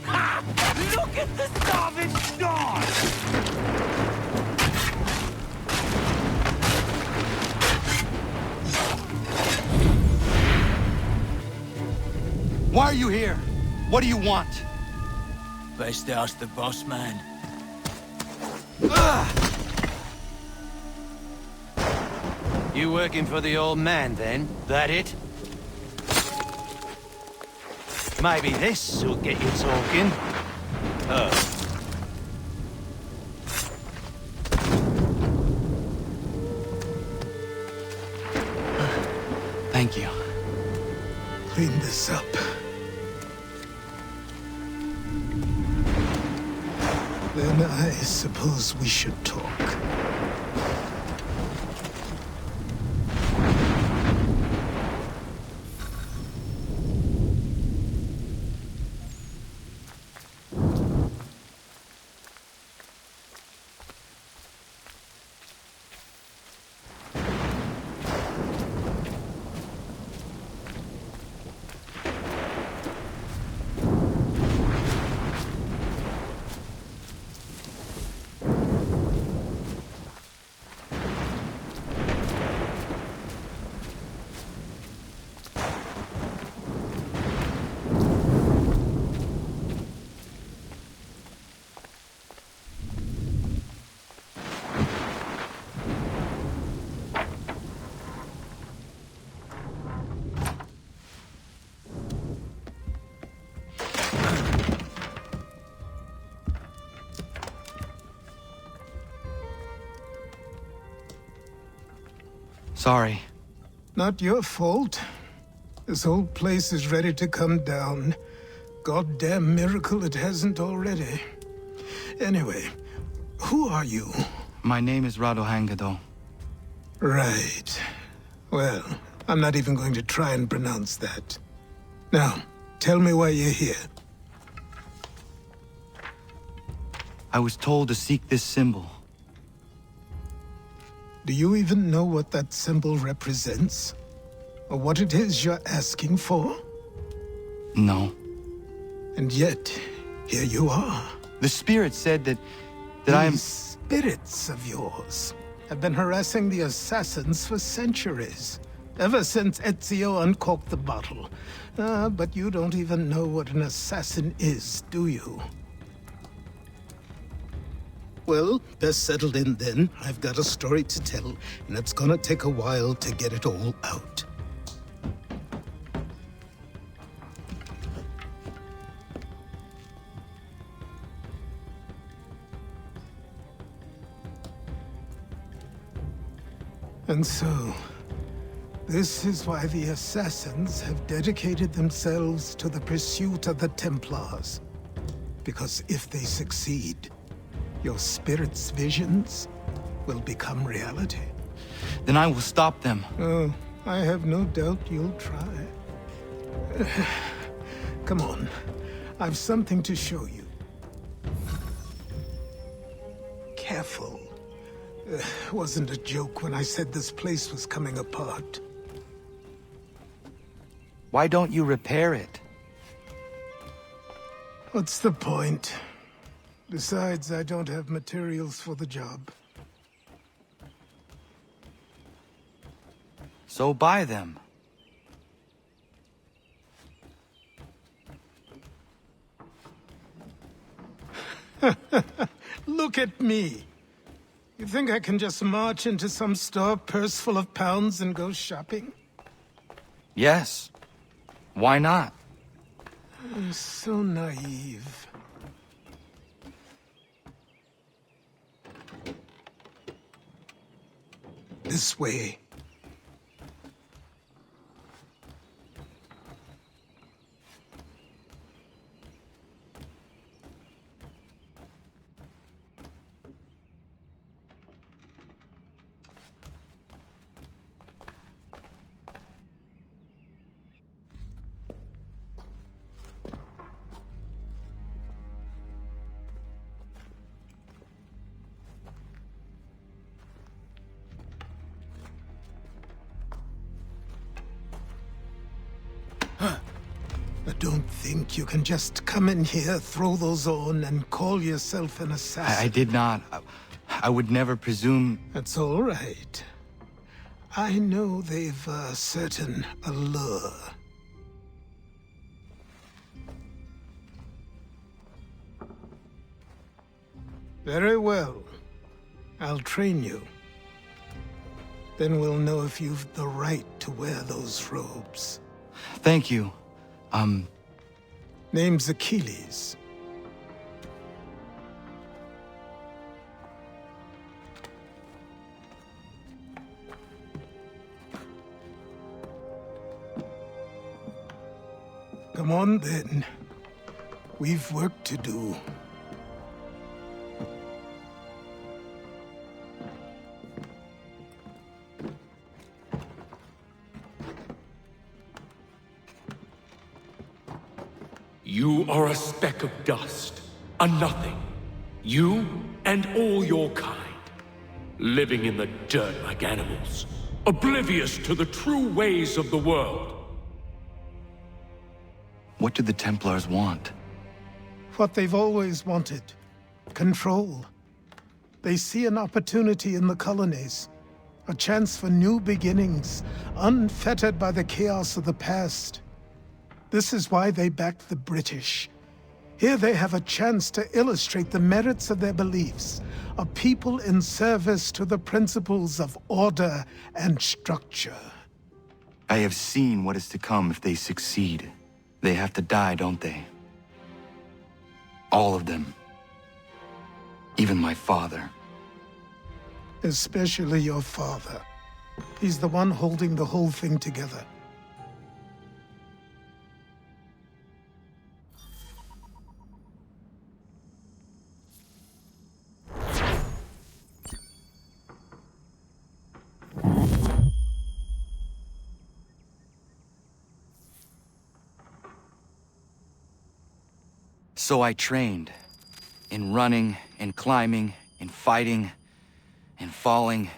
Ha! Look at the starving stars! Why are you here? What do you want? Best ask the boss man. You working for the old man, then? That it? Maybe this will get you talking. Thank you. Clean this up. Then I suppose we should talk. Sorry. Not your fault. This whole place is ready to come down. Goddamn miracle it hasn't already. Anyway, who are you? My name is Radohangado. Right. Well, I'm not even going to try and pronounce that. Now, tell me why you're here. I was told to seek this symbol. Do you even know what that symbol represents? Or what it is you're asking for? No. And yet, here you are. The spirit said that These spirits of yours have been harassing the assassins for centuries. Ever since Ezio uncorked the bottle. But you don't even know what an assassin is, do you? Well, best settled in then. I've got a story to tell, and it's gonna take a while to get it all out. And so, this is why the Assassins have dedicated themselves to the pursuit of the Templars. Because if they succeed, your spirit's visions will become reality. Then I will stop them. Oh, I have no doubt you'll try. Come on, I've something to show you. Careful. Wasn't a joke when I said this place was coming apart. Why don't you repair it? What's the point? Besides, I don't have materials for the job. So buy them. Look at me. You think I can just march into some store, purse full of pounds, and go shopping? Yes. Why not? I'm so naive. This way. I don't think you can just come in here, throw those on, and call yourself an assassin. I did not. I would never presume... That's all right. I know they've a certain allure. Very well. I'll train you. Then we'll know if you've the right to wear those robes. Thank you. Name's Achilles. Come on, then. We've work to do. You are a speck of dust, a nothing. You and all your kind. Living in the dirt like animals, oblivious to the true ways of the world. What do the Templars want? What they've always wanted. Control. They see an opportunity in the colonies. A chance for new beginnings, unfettered by the chaos of the past. This is why they backed the British. Here they have a chance to illustrate the merits of their beliefs, a people in service to the principles of order and structure. I have seen what is to come if they succeed. They have to die, don't they? All of them. Even my father. Especially your father. He's the one holding the whole thing together. So I trained. In running, in climbing, in fighting, in falling.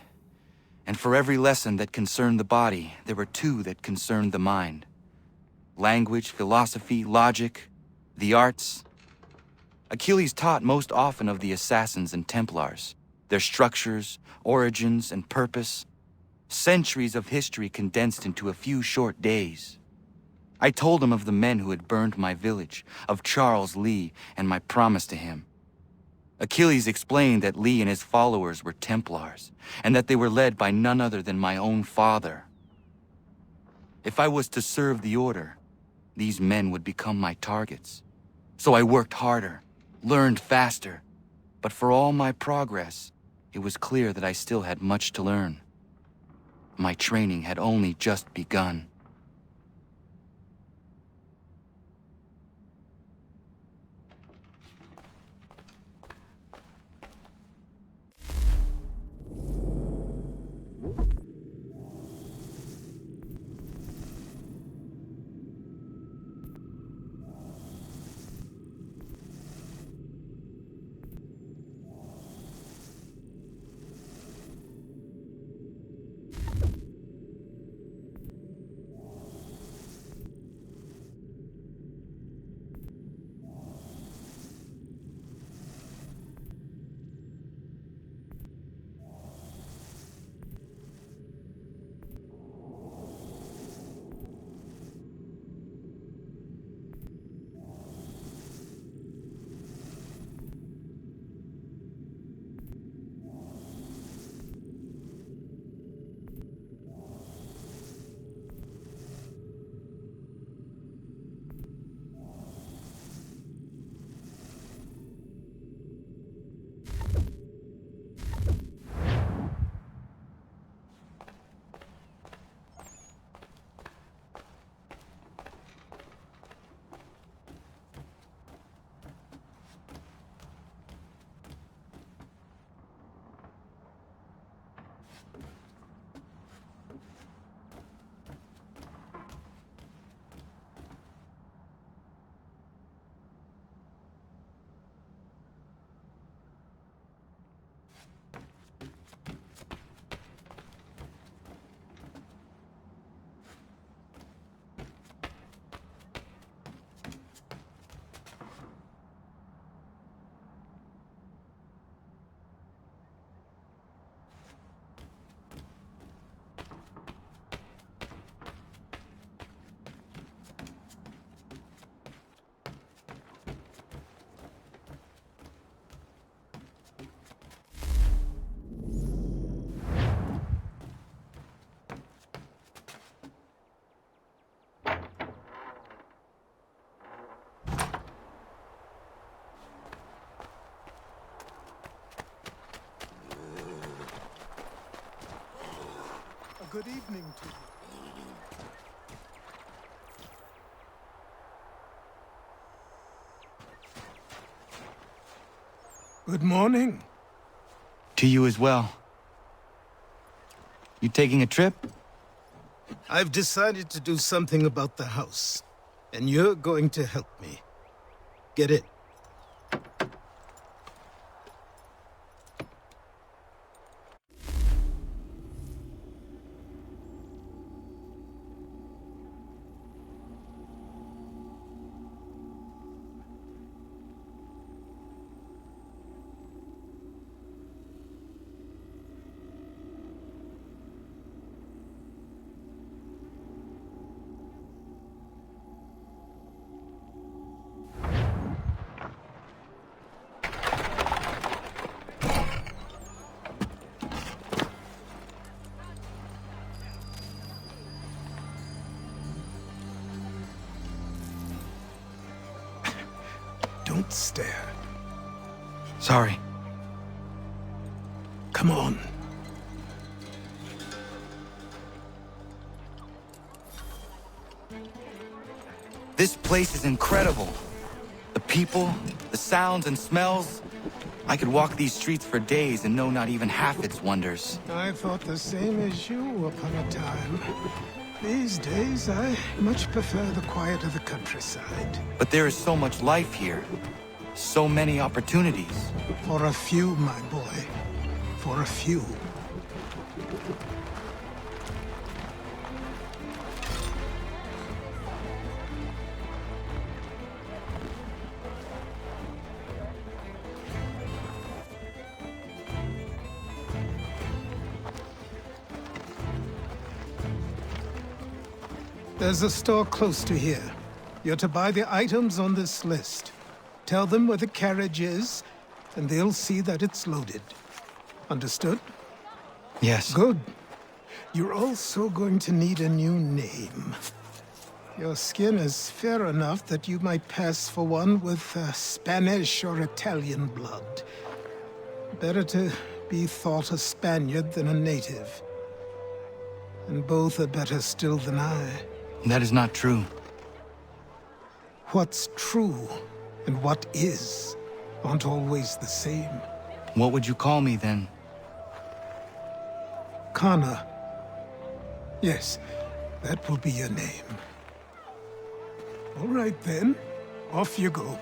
And for every lesson that concerned the body, there were two that concerned the mind. Language, philosophy, logic, the arts. Achilles taught most often of the assassins and Templars, their structures, origins, and purpose. Centuries of history condensed into a few short days. I told him of the men who had burned my village, of Charles Lee, and my promise to him. Achilles explained that Lee and his followers were Templars, and that they were led by none other than my own father. If I was to serve the order, these men would become my targets. So I worked harder, learned faster, but for all my progress, it was clear that I still had much to learn. My training had only just begun. Good evening to you. Good morning. To you as well. You taking a trip? I've decided to do something about the house, and you're going to help me. Get it? Don't stare. Sorry. Come on. This place is incredible. The people, the sounds and smells. I could walk these streets for days and know not even half its wonders. I thought the same as you upon a time. These days, I much prefer the quiet of the countryside. But there is so much life here. So many opportunities. For a few, my boy. For a few. There's a store close to here. You're to buy the items on this list. Tell them where the carriage is, and they'll see that it's loaded. Understood? Yes. Good. You're also going to need a new name. Your skin is fair enough that you might pass for one with Spanish or Italian blood. Better to be thought a Spaniard than a native. And both are better still than I. That is not true. What's true and what is aren't always the same. What would you call me then? Connor. Yes, that will be your name. All right then, off you go.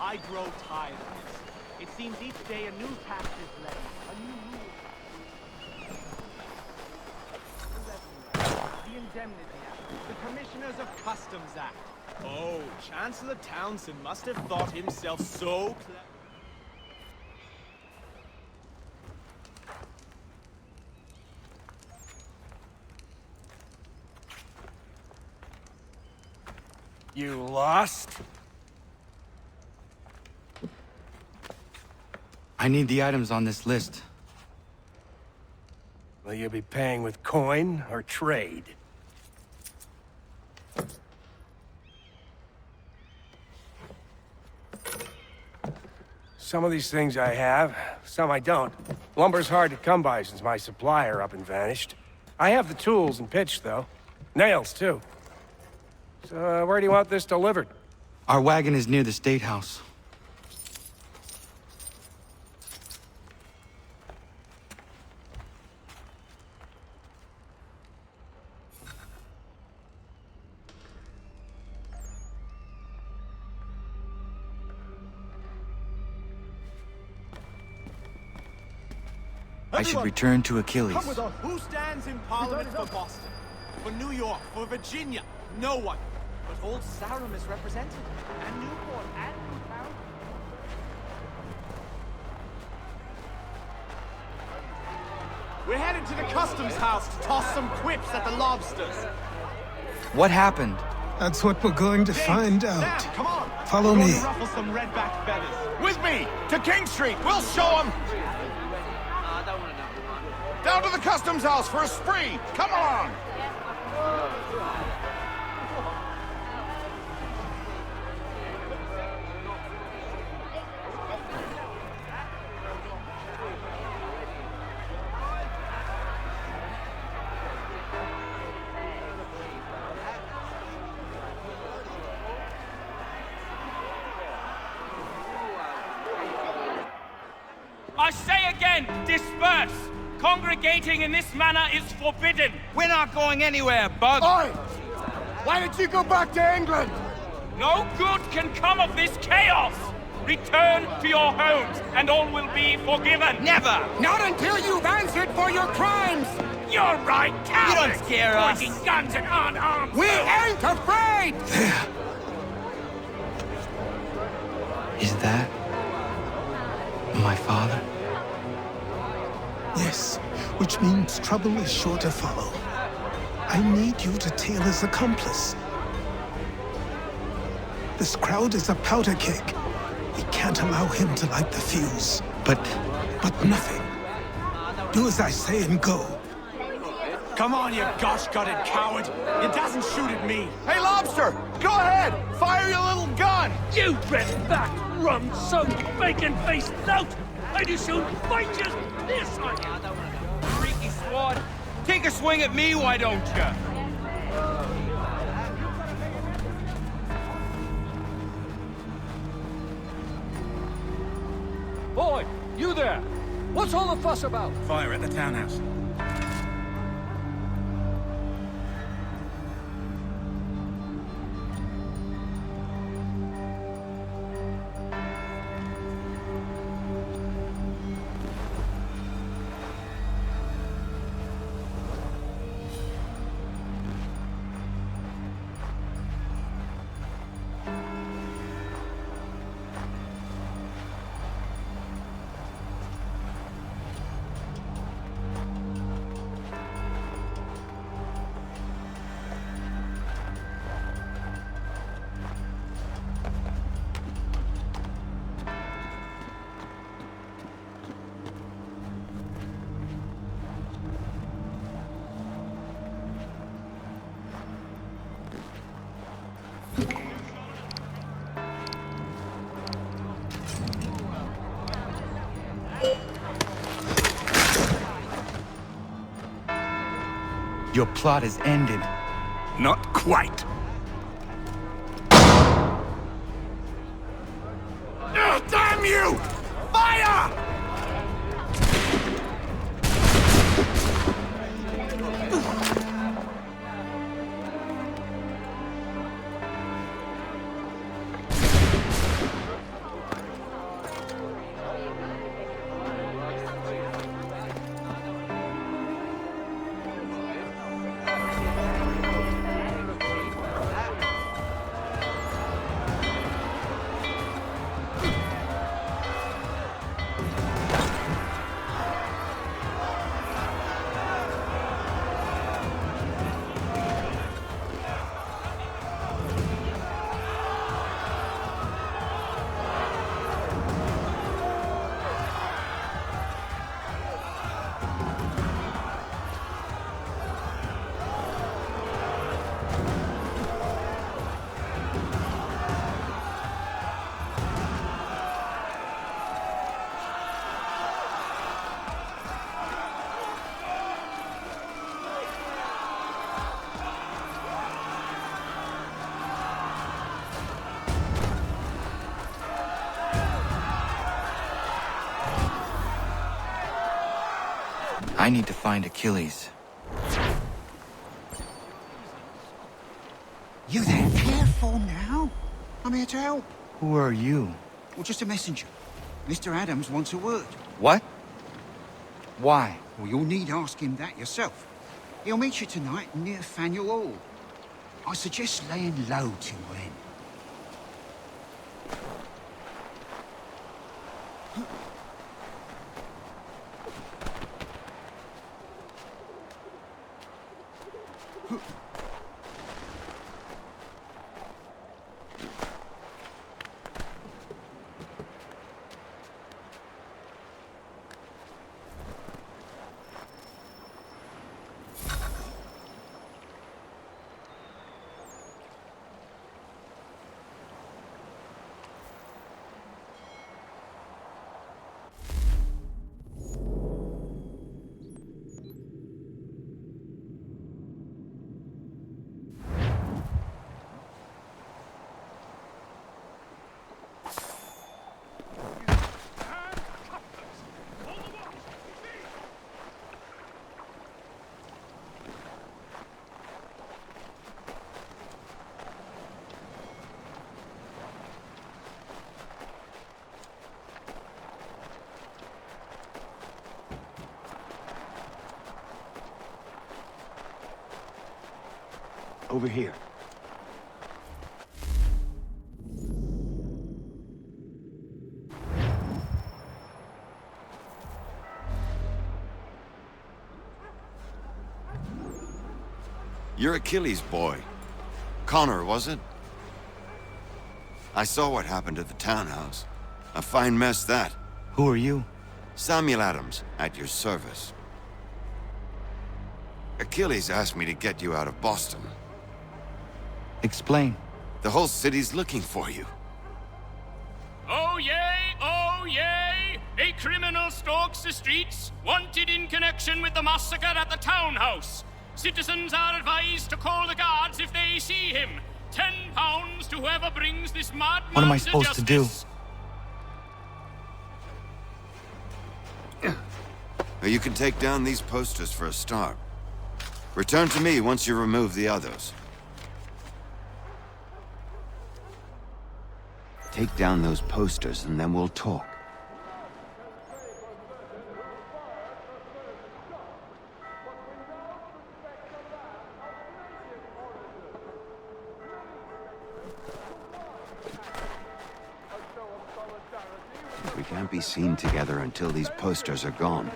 I grow tired of this. It seems each day a new tax is laid, a new rule. The Indemnity Act, the Commissioners of Customs Act. Oh, Chancellor Townsend must have thought himself so clever. You lost? I need the items on this list. Will you be paying with coin or trade? Some of these things I have, some I don't. Lumber's hard to come by since my supplier up and vanished. I have the tools and pitch, though. Nails, too. So, where do you want this delivered? Our wagon is near the State House. I should return to Achilles. Come with us. Who stands in Parliament for Boston? For New York? For Virginia? No one. But Old Sarum is represented. And Newport and Newtown. We're headed to the Customs House to toss some quips at the lobsters. What happened? That's what we're going to find out. Sam, come on. Follow We're going me. to ruffle some redback feathers. With me! To King Street! We'll show them! Down to the Customs House for a spree! Come on! Men, disperse! Congregating in this manner is forbidden! We're not going anywhere, Bug! Oi! Why don't you go back to England? No good can come of this chaos! Return to your homes, and all will be forgiven! Never! Not until you've answered for your crimes! You're right, cowards! You don't scare us! Pointing guns and unarmed! We ain't afraid! Is that my father? Yes, which means trouble is sure to follow. I need you to tail his accomplice. This crowd is a powder keg. We can't allow him to light the fuse. But nothing. Do as I say and go. Come on, you gosh-gutted coward! It doesn't shoot at me! Hey, Lobster! Go ahead! Fire your little gun! You red-backed, rum-soaked, bacon-faced lout! I'd as soon fight just this on you! Freaky swad! Take a swing at me, why don't you? Boy, you there! What's all the fuss about? Fire at the townhouse. Your plot is ended. Not quite. Oh, damn you! Fire! I need to find Achilles. You there? Careful now. I'm here to help. Who are you? Well, just a messenger. Mr. Adams wants a word. What? Why? Well, you'll need ask him that yourself. He'll meet you tonight near Faneuil Hall. I suggest laying low till then. Over here. You're Achilles' boy. Connor, was it? I saw what happened at the townhouse. A fine mess, that. Who are you? Samuel Adams, at your service. Achilles asked me to get you out of Boston. Explain. The whole city's looking for you. Oh yay, oh yay! A criminal stalks the streets, wanted in connection with the massacre at the townhouse. Citizens are advised to call the guards if they see him. £10 to whoever brings this madman. What am I supposed to do? You can take down these posters for a start. Return to me once you remove the others. Take down those posters and then we'll talk. We can't be seen together until these posters are gone.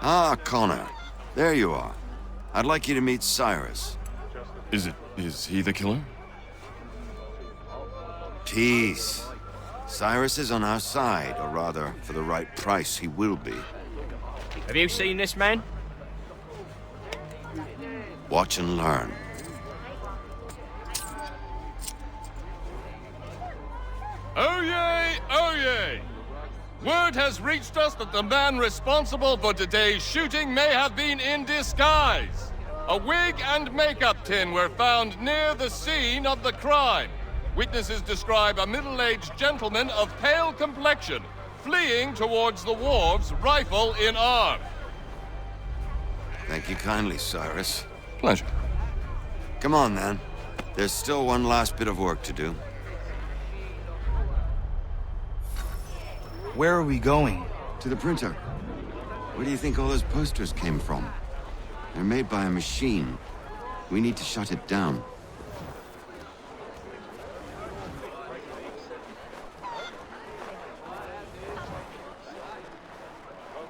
Ah, Connor. There you are. I'd like you to meet Cyrus. Is he the killer? Peace. Cyrus is on our side, or rather, for the right price, he will be. Have you seen this man? Watch and learn. Oh yay! Oh yay! Word has reached us that the man responsible for today's shooting may have been in disguise. A wig and makeup tin were found near the scene of the crime. Witnesses describe a middle-aged gentleman of pale complexion fleeing towards the wharves, rifle in arm. Thank you kindly, Cyrus. Pleasure. Come on, then. There's still one last bit of work to do. Where are we going? To the printer. Where do you think all those posters came from? They're made by a machine. We need to shut it down.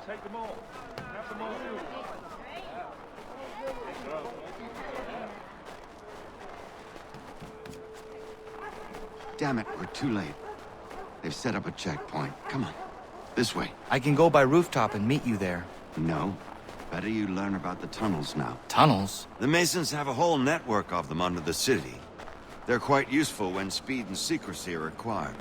Take them all. Have them all. Damn it, we're too late. They've set up a checkpoint. Come on. This way. I can go by rooftop and meet you there. No. Better you learn about the tunnels now. Tunnels? The Masons have a whole network of them under the city. They're quite useful when speed and secrecy are required.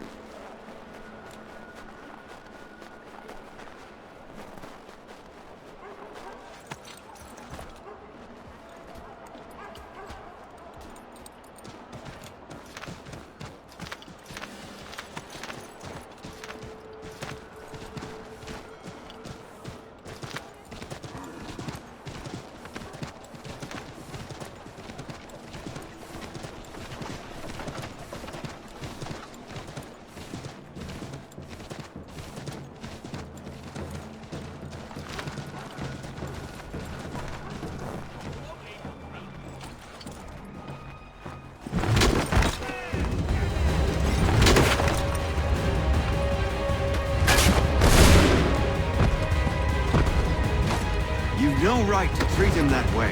No right to treat him that way.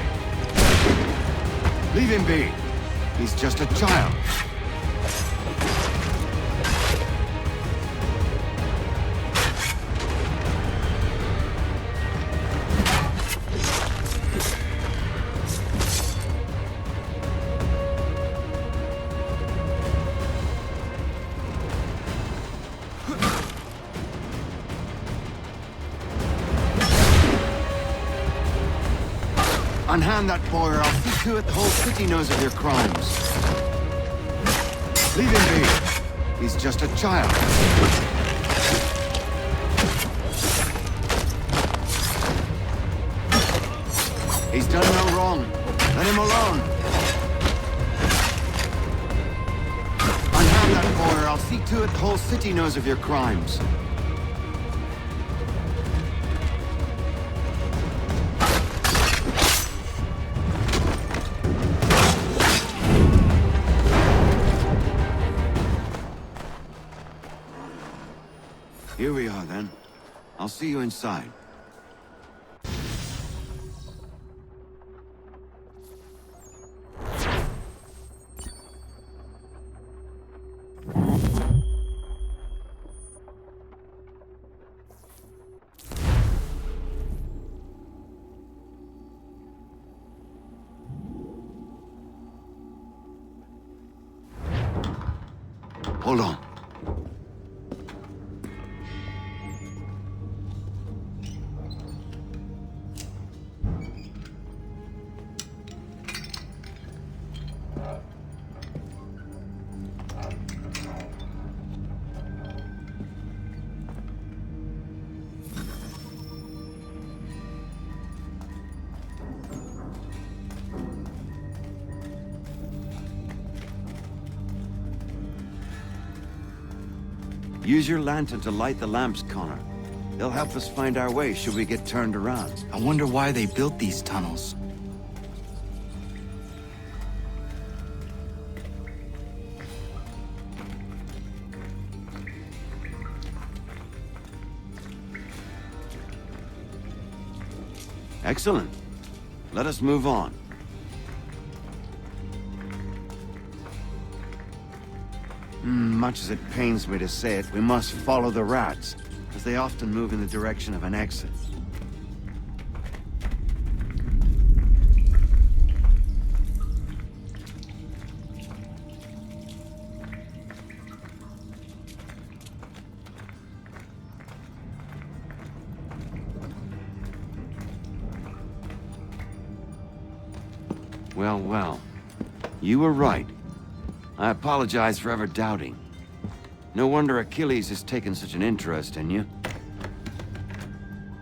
Leave him be. He's just a child. Unhand that boy or I'll see to it the whole city knows of your crimes. Leave him be. He's just a child. He's done no wrong. Let him alone. Unhand that boy or I'll see to it the whole city knows of your crimes. Here we are, then. I'll see you inside. Hold on. Use your lantern to light the lamps, Connor. They'll help us find our way should we get turned around. I wonder why they built these tunnels. Excellent. Let us move on. Much as it pains me to say it, we must follow the rats, as they often move in the direction of an exit. Well, well. You were right. I apologize for ever doubting. No wonder Achilles has taken such an interest in you.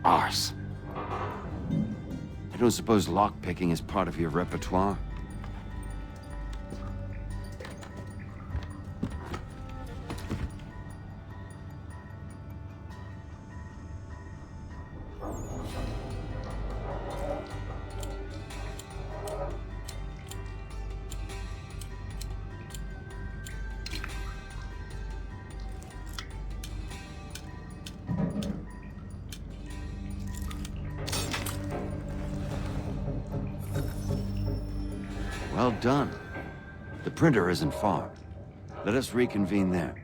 Arse. I don't suppose lockpicking is part of your repertoire? Well done. The printer isn't far. Let us reconvene there.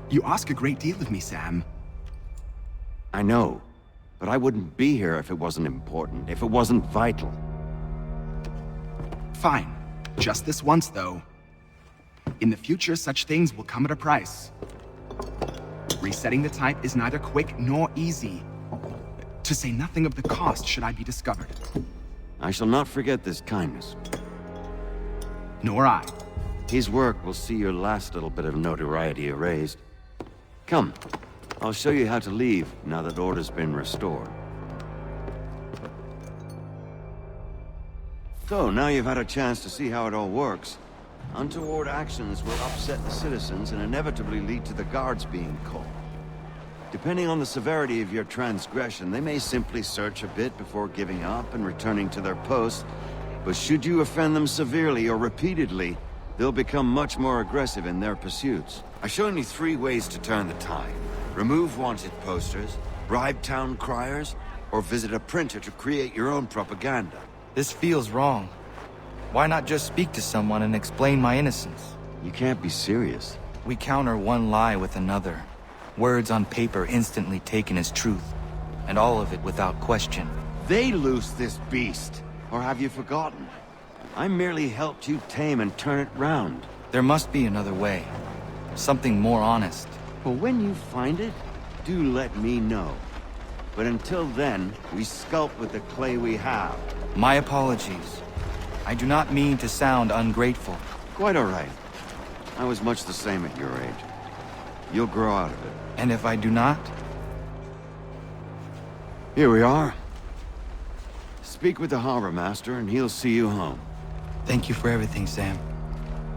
You ask a great deal of me, Sam. I know, but I wouldn't be here if it wasn't important, if it wasn't vital. Fine. Just this once, though. In the future, such things will come at a price. Resetting the type is neither quick nor easy. To say nothing of the cost should I be discovered. I shall not forget this kindness. Nor I. His work will see your last little bit of notoriety erased. Come, I'll show you how to leave now that order's been restored. So, now you've had a chance to see how it all works. Untoward actions will upset the citizens and inevitably lead to the guards being called. Depending on the severity of your transgression, they may simply search a bit before giving up and returning to their posts. But should you offend them severely or repeatedly, they'll become much more aggressive in their pursuits. I've shown you 3 ways to turn the tide. Remove wanted posters, bribe town criers, or visit a printer to create your own propaganda. This feels wrong. Why not just speak to someone and explain my innocence? You can't be serious. We counter one lie with another. Words on paper instantly taken as truth, and all of it without question. They loose this beast, or have you forgotten? I merely helped you tame and turn it round. There must be another way. Something more honest. Well, when you find it, do let me know. But until then, we sculpt with the clay we have. My apologies. I do not mean to sound ungrateful. Quite all right. I was much the same at your age. You'll grow out of it. And if I do not? Here we are. Speak with the harbor master and he'll see you home. Thank you for everything, Sam.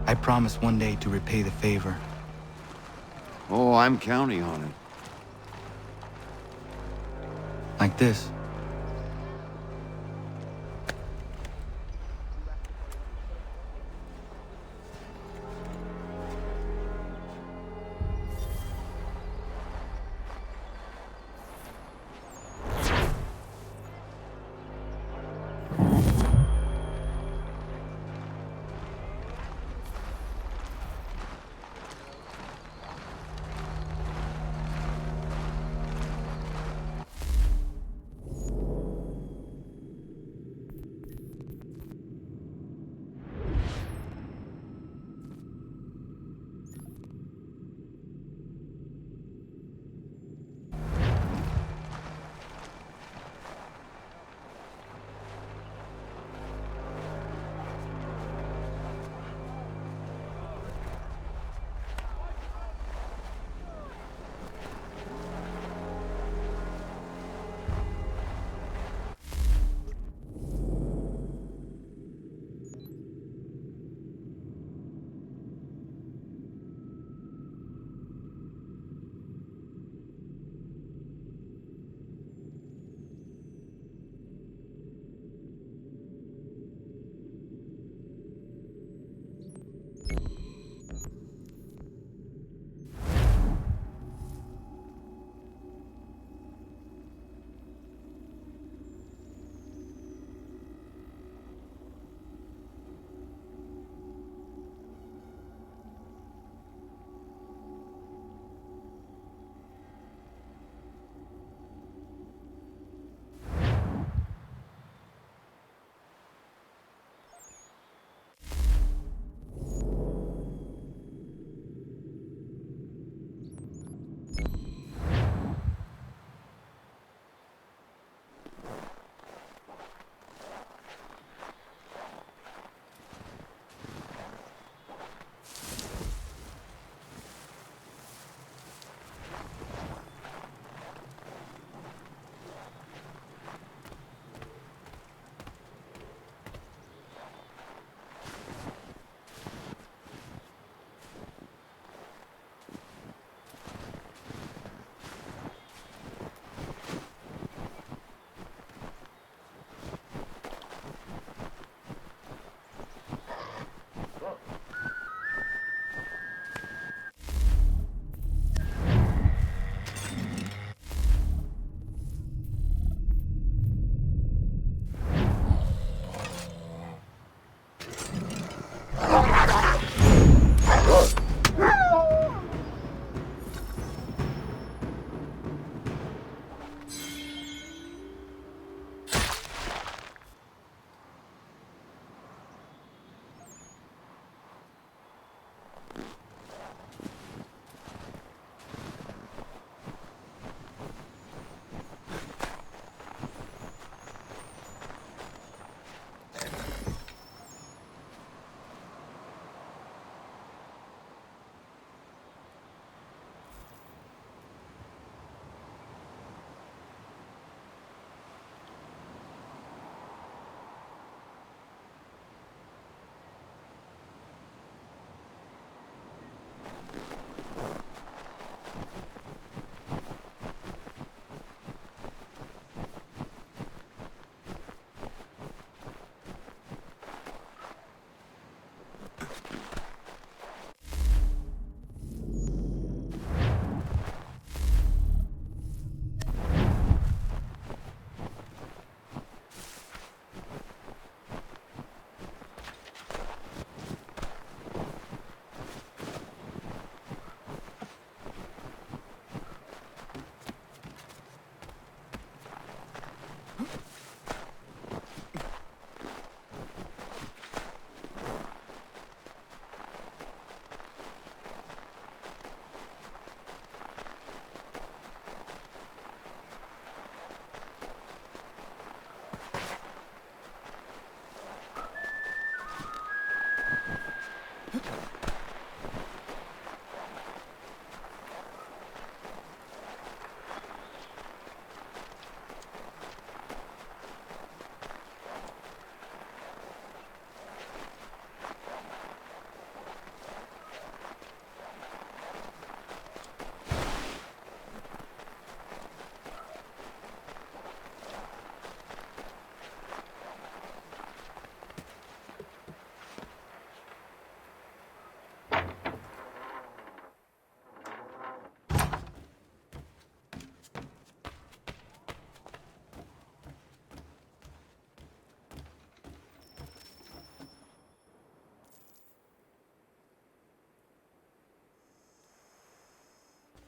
I promise one day to repay the favor. Oh, I'm counting on it. Like this.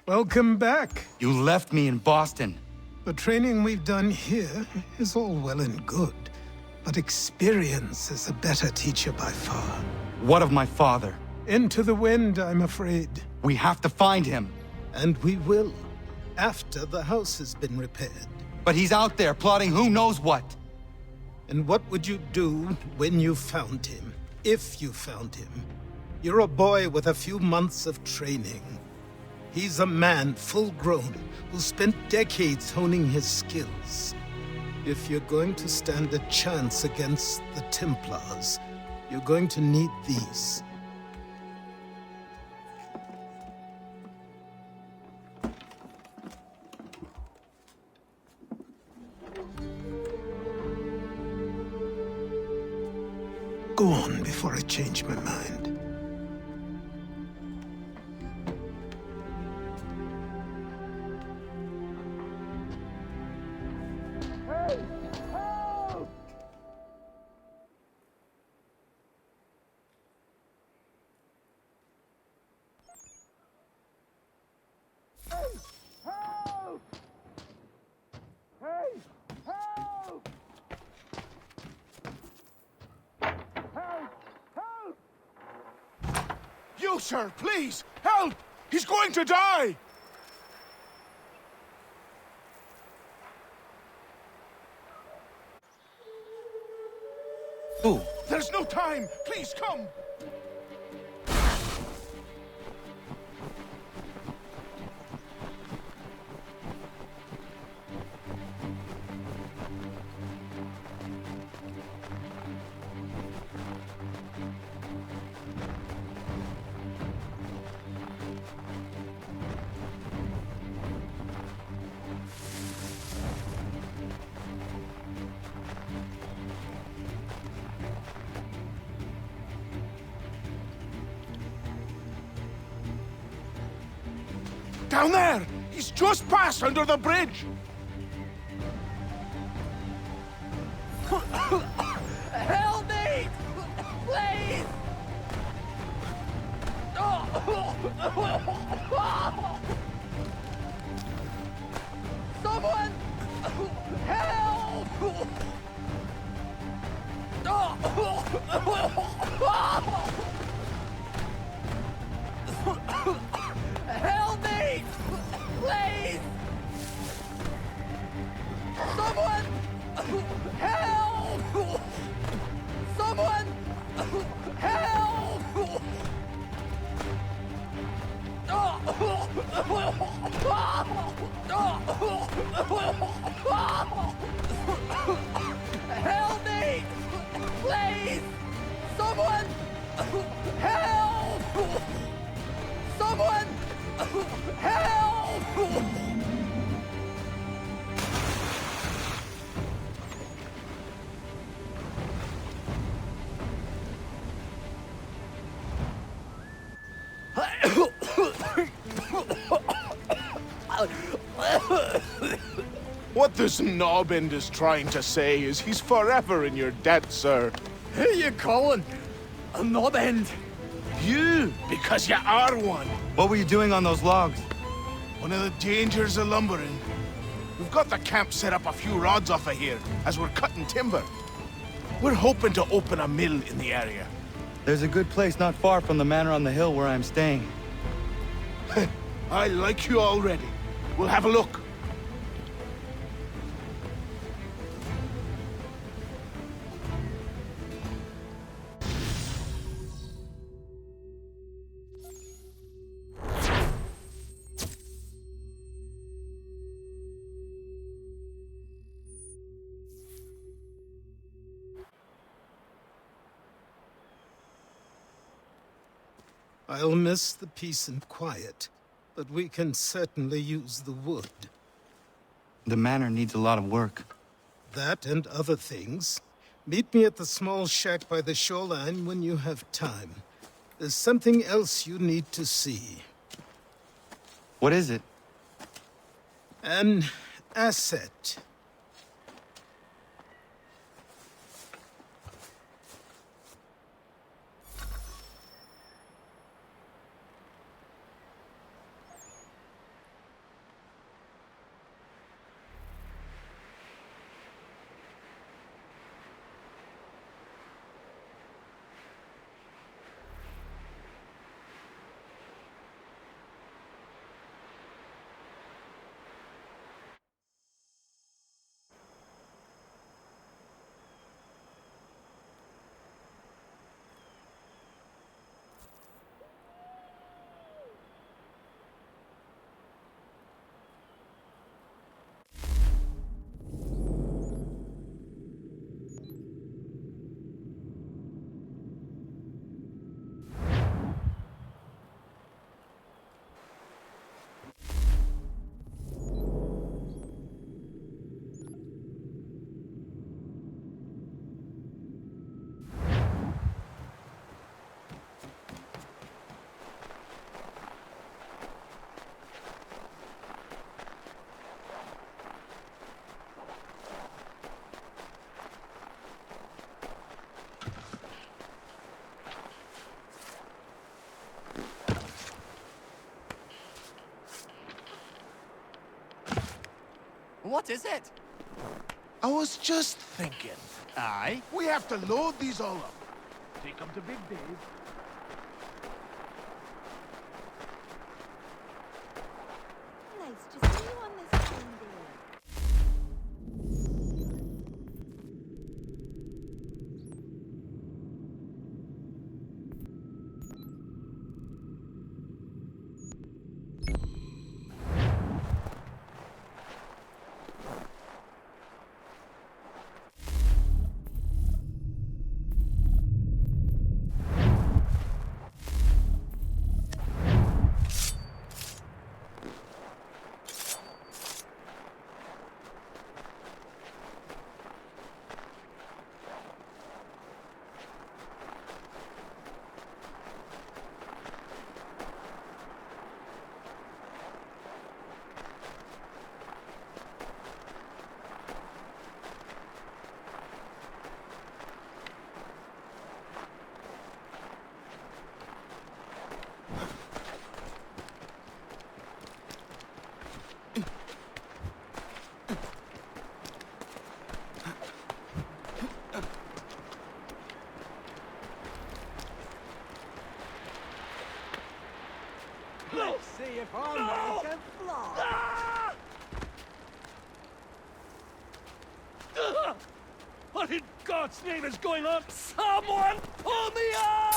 Welcome back. You left me in Boston. The training we've done here is all well and good, but experience is a better teacher by far. What of my father? Into the wind, I'm afraid. We have to find him. And we will, after the house has been repaired. But he's out there plotting who knows what. And what would you do when you found him? If you found him? You're a boy with a few months of training. He's a man, full-grown, who spent decades honing his skills. If you're going to stand a chance against the Templars, you're going to need these. Go on before I change my mind. You, sir, please, help! He's going to die! Who? There's no time! Please, come! Down there! He's just passed under the bridge! Help me! Please! Someone! Help! Help me! Please! Someone! Help! Someone! Help! Help me! Please! Someone! Help! Someone! Help! What this knobend is trying to say is he's forever in your debt, sir. Who you calling? A knobend? You, because you are one. What were you doing on those logs? One of the dangers of lumbering. We've got the camp set up a few rods off of here, as we're cutting timber. We're hoping to open a mill in the area. There's a good place not far from the manor on the hill where I'm staying. I like you already. We'll have a look. I'll miss the peace and quiet, but we can certainly use the wood. The manor needs a lot of work. That and other things. Meet me at the small shack by the shoreline when you have time. There's something else you need to see. What is it? An asset. What is it? I was just thinking. Aye? We have to load these all up. Take them to Big Dave. Nice to see you on this fine day. Let's see if our man can fly. What in God's name is going on? Someone pull me up!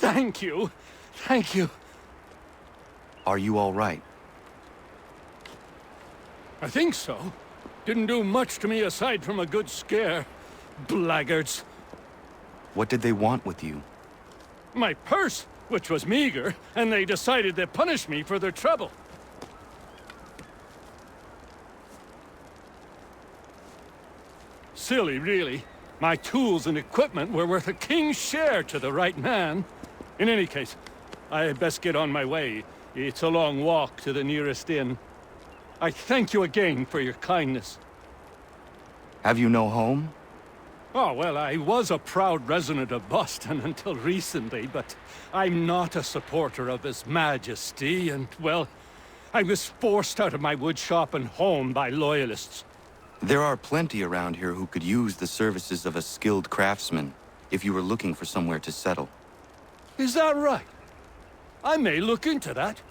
Thank you. Thank you. Are you all right? I think so. Didn't do much to me aside from a good scare. Blackguards. What did they want with you? My purse, which was meager, and they decided to punish me for their trouble. Silly, really. My tools and equipment were worth a king's share to the right man. In any case, I had best get on my way. It's a long walk to the nearest inn. I thank you again for your kindness. Have you no home? Oh, well, I was a proud resident of Boston until recently, but I'm not a supporter of His Majesty, and, well, I was forced out of my woodshop and home by loyalists. There are plenty around here who could use the services of a skilled craftsman, if you were looking for somewhere to settle. Is that right? I may look into that.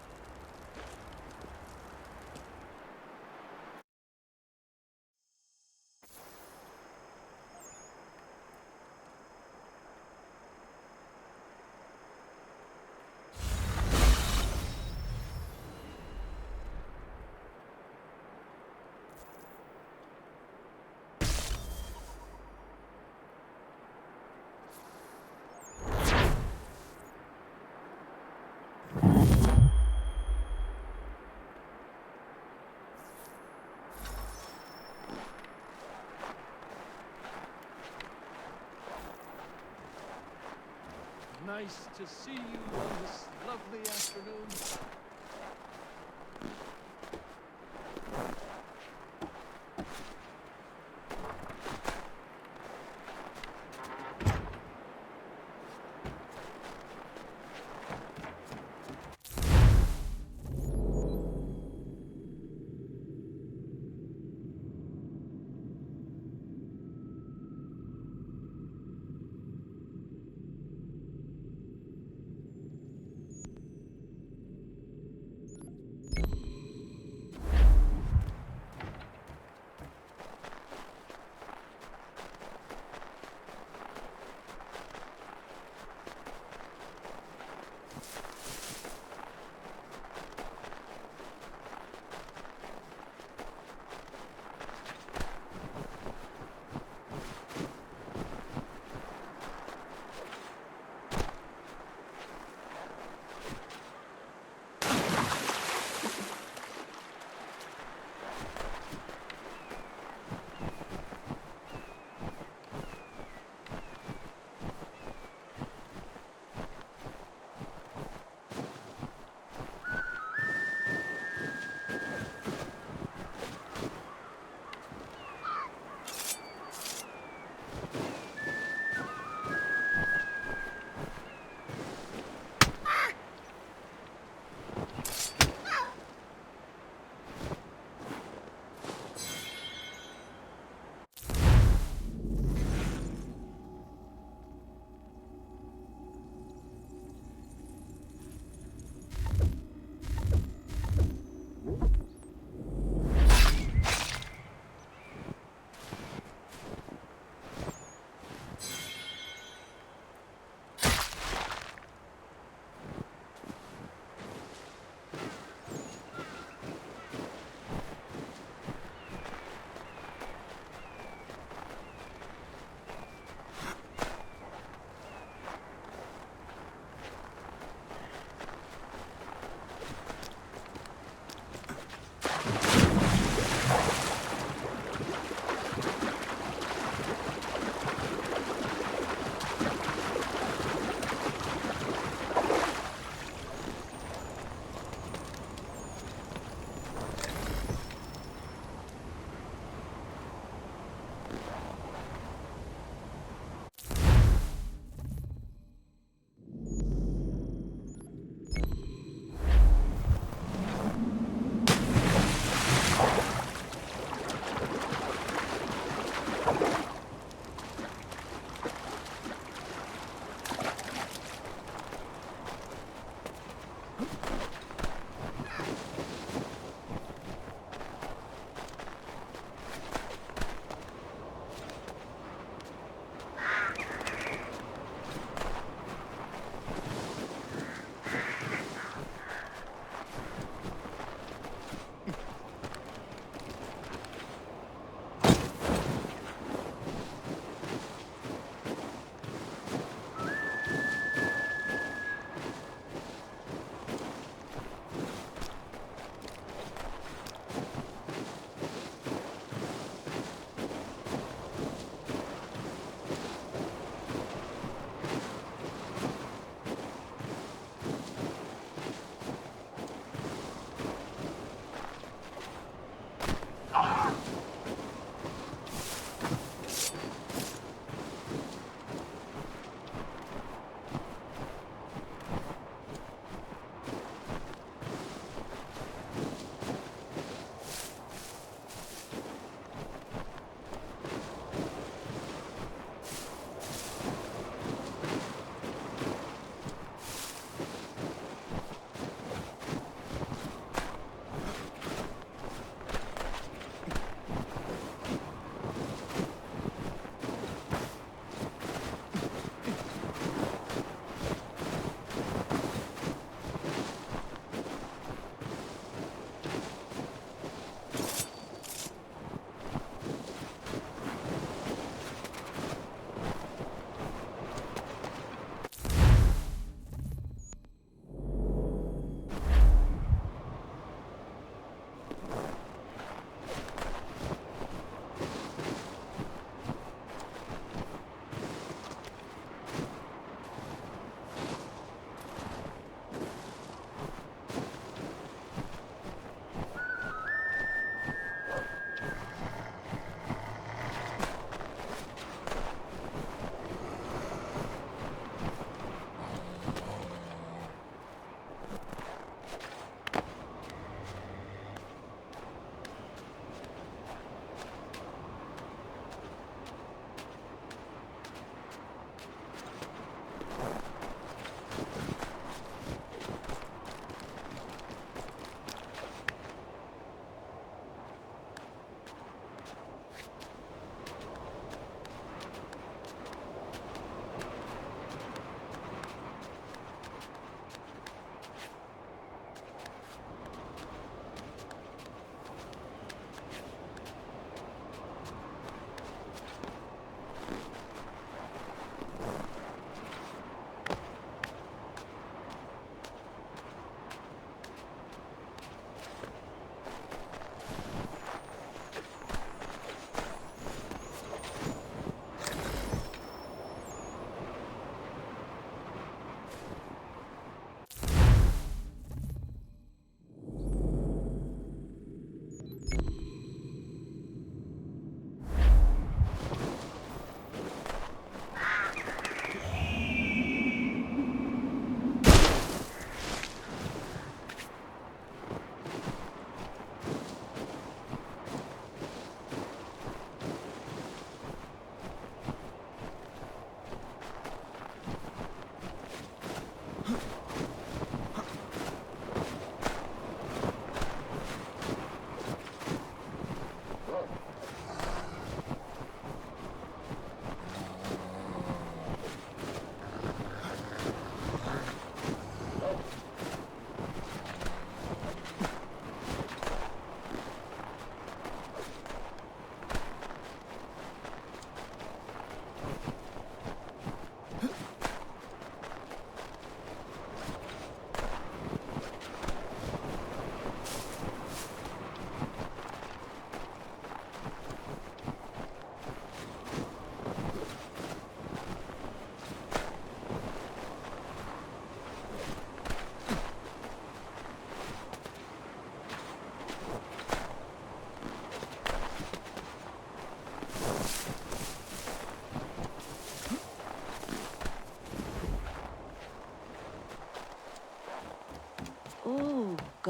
Nice to see you on this lovely afternoon.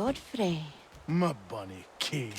Godfrey. My bunny key.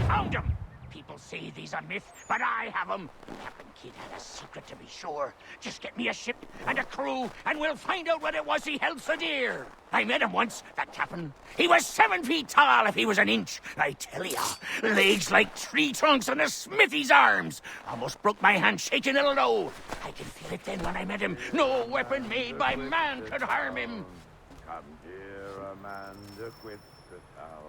Found him! People say these are myth, but I have them. Captain Kidd had a secret, to be sure. Just get me a ship and a crew, and we'll find out what it was he held so dear. I met him once, that captain. He was 7 feet tall if he was an inch. I tell ya, legs like tree trunks and a smithy's arms. Almost broke my hand shaking it'll know. I could feel it then when I met him. No weapon made by man could harm him. Come here, Amanda, quit the town.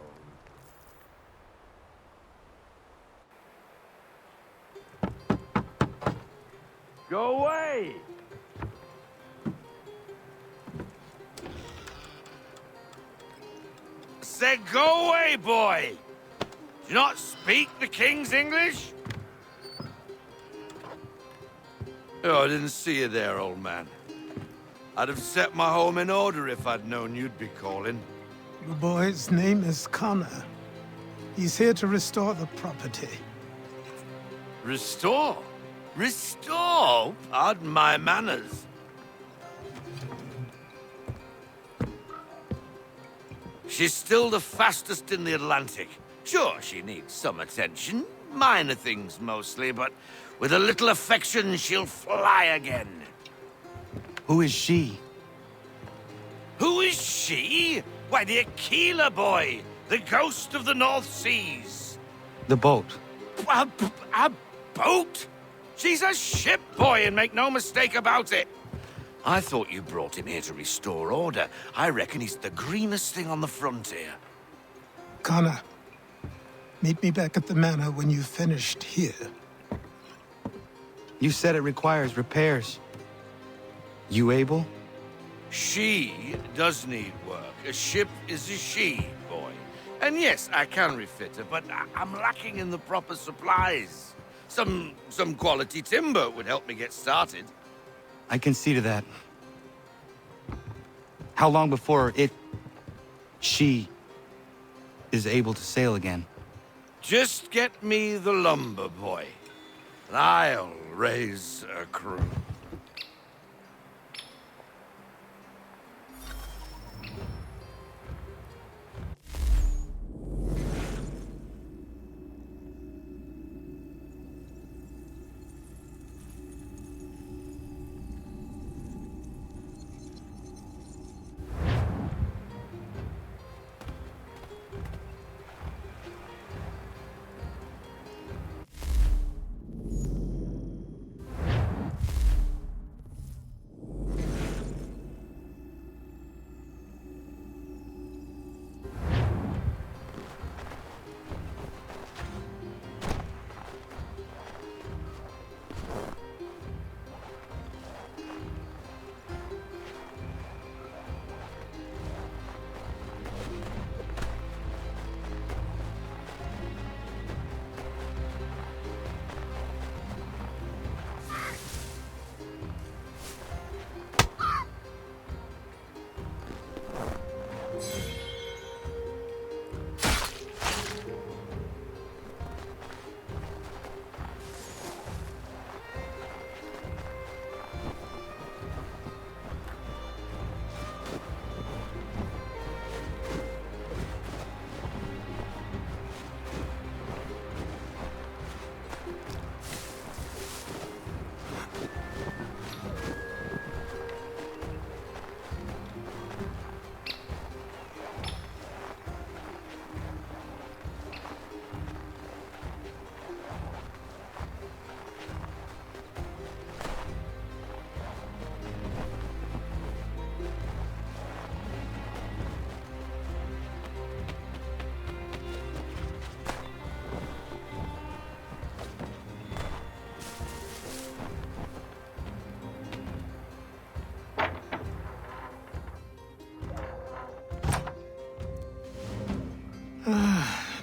Go away! Said go away, boy! Do you not speak the King's English? Oh, I didn't see you there, old man. I'd have set my home in order if I'd known you'd be calling. The boy's name is Connor. He's here to restore the property. Restore? Restore? Pardon my manners. She's still the fastest in the Atlantic. Sure, she needs some attention. Minor things mostly, but with a little affection, she'll fly again. Who is she? Who is she? Why, the Aquila boy, the ghost of the North Seas. The boat. A boat? She's a ship boy, and make no mistake about it. I thought you brought him here to restore order. I reckon he's the greenest thing on the frontier. Connor, meet me back at the manor when you've finished here. You said it requires repairs. You able? She does need work. A ship is a she, boy. And yes, I can refit her, but I'm lacking in the proper supplies. Some quality timber would help me get started. I can see to that. How long before she is able to sail again? Just get me the lumber, boy, and I'll raise a crew.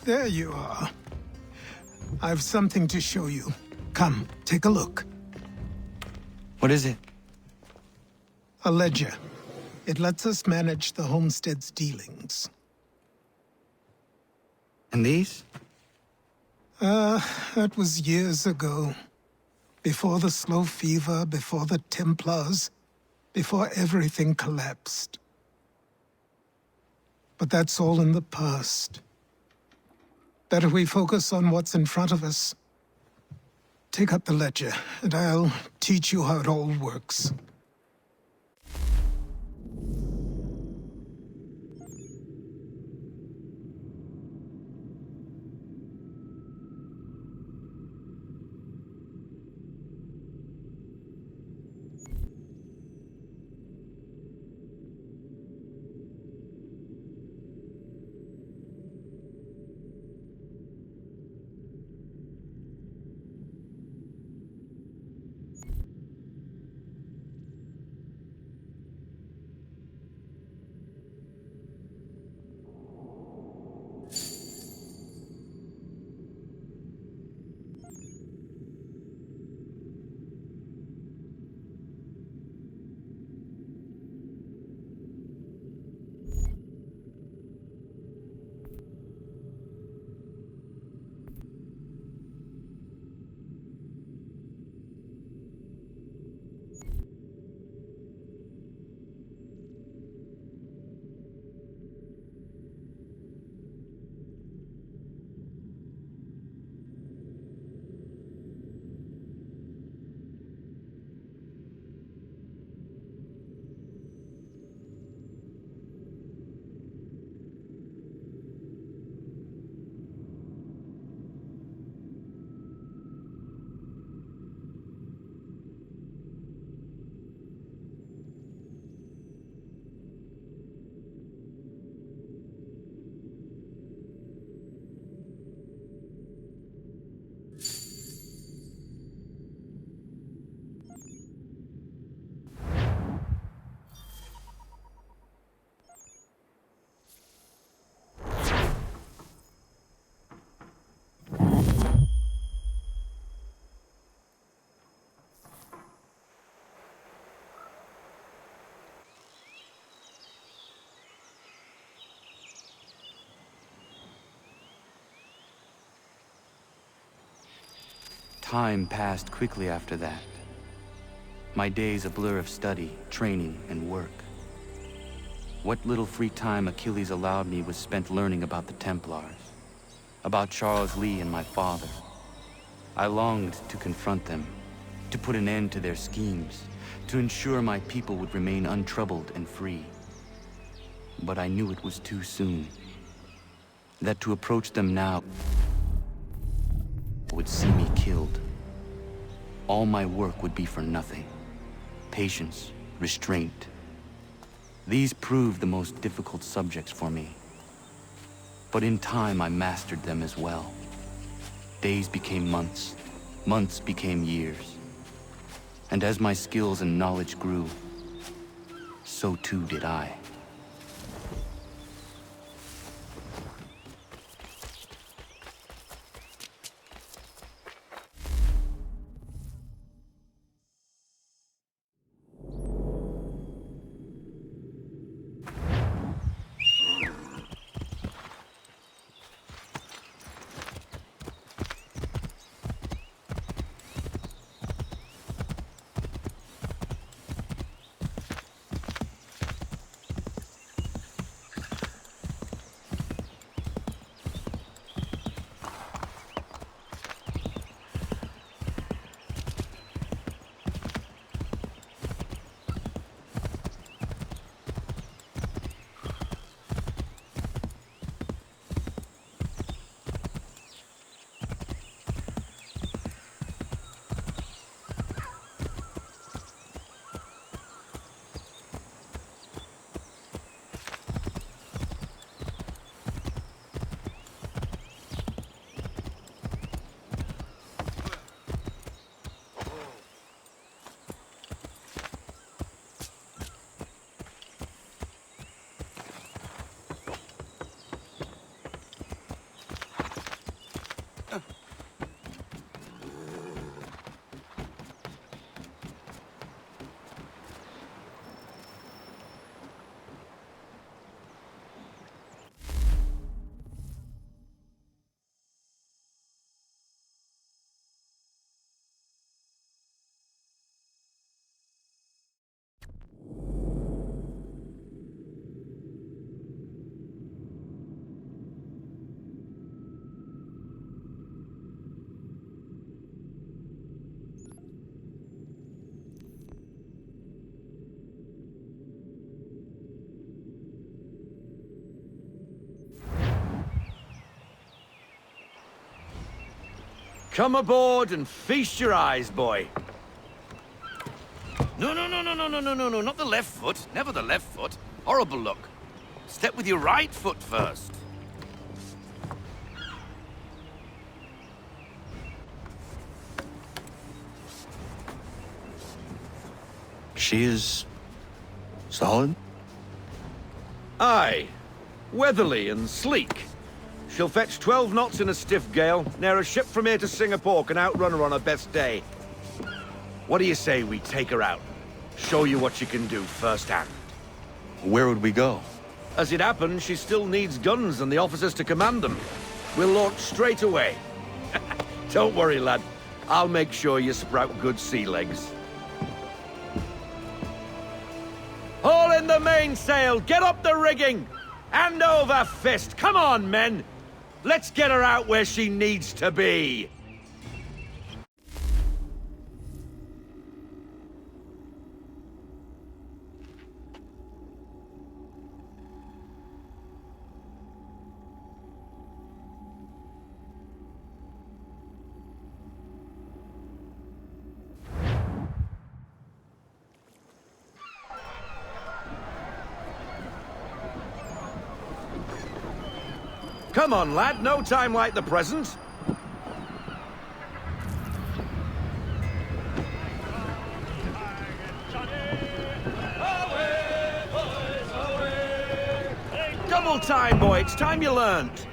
There you are. I've something to show you. Come, take a look. What is it? A ledger. It lets us manage the homestead's dealings. And these? That was years ago. Before the slow fever, before the Templars, before everything collapsed. But that's all in the past. Better we focus on what's in front of us. Take up the ledger, and I'll teach you how it all works. Time passed quickly after that. My days a blur of study, training, and work. What little free time Achilles allowed me was spent learning about the Templars, about Charles Lee and my father. I longed to confront them, to put an end to their schemes, to ensure my people would remain untroubled and free. But I knew it was too soon, that to approach them now would see me killed. All my work would be for nothing. Patience, restraint. These proved the most difficult subjects for me. But in time, I mastered them as well. Days became months, months became years. And as my skills and knowledge grew, so too did I. Come aboard and feast your eyes, boy. No, not the left foot. Never the left foot. Horrible look. Step with your right foot first. She is... solid? Aye. Weatherly and sleek. She'll fetch 12 knots in a stiff gale. Ne'er a ship from here to Singapore can outrun her on her best day. What do you say we take her out? Show you what she can do firsthand. Where would we go? As it happens, she still needs guns and the officers to command them. We'll launch straight away. Don't worry, lad. I'll make sure you sprout good sea legs. Haul in the mainsail! Get up the rigging! Hand over fist! Come on, men! Let's get her out where she needs to be! Come on, lad. No time like the present. Double time, boy. It's time you learned.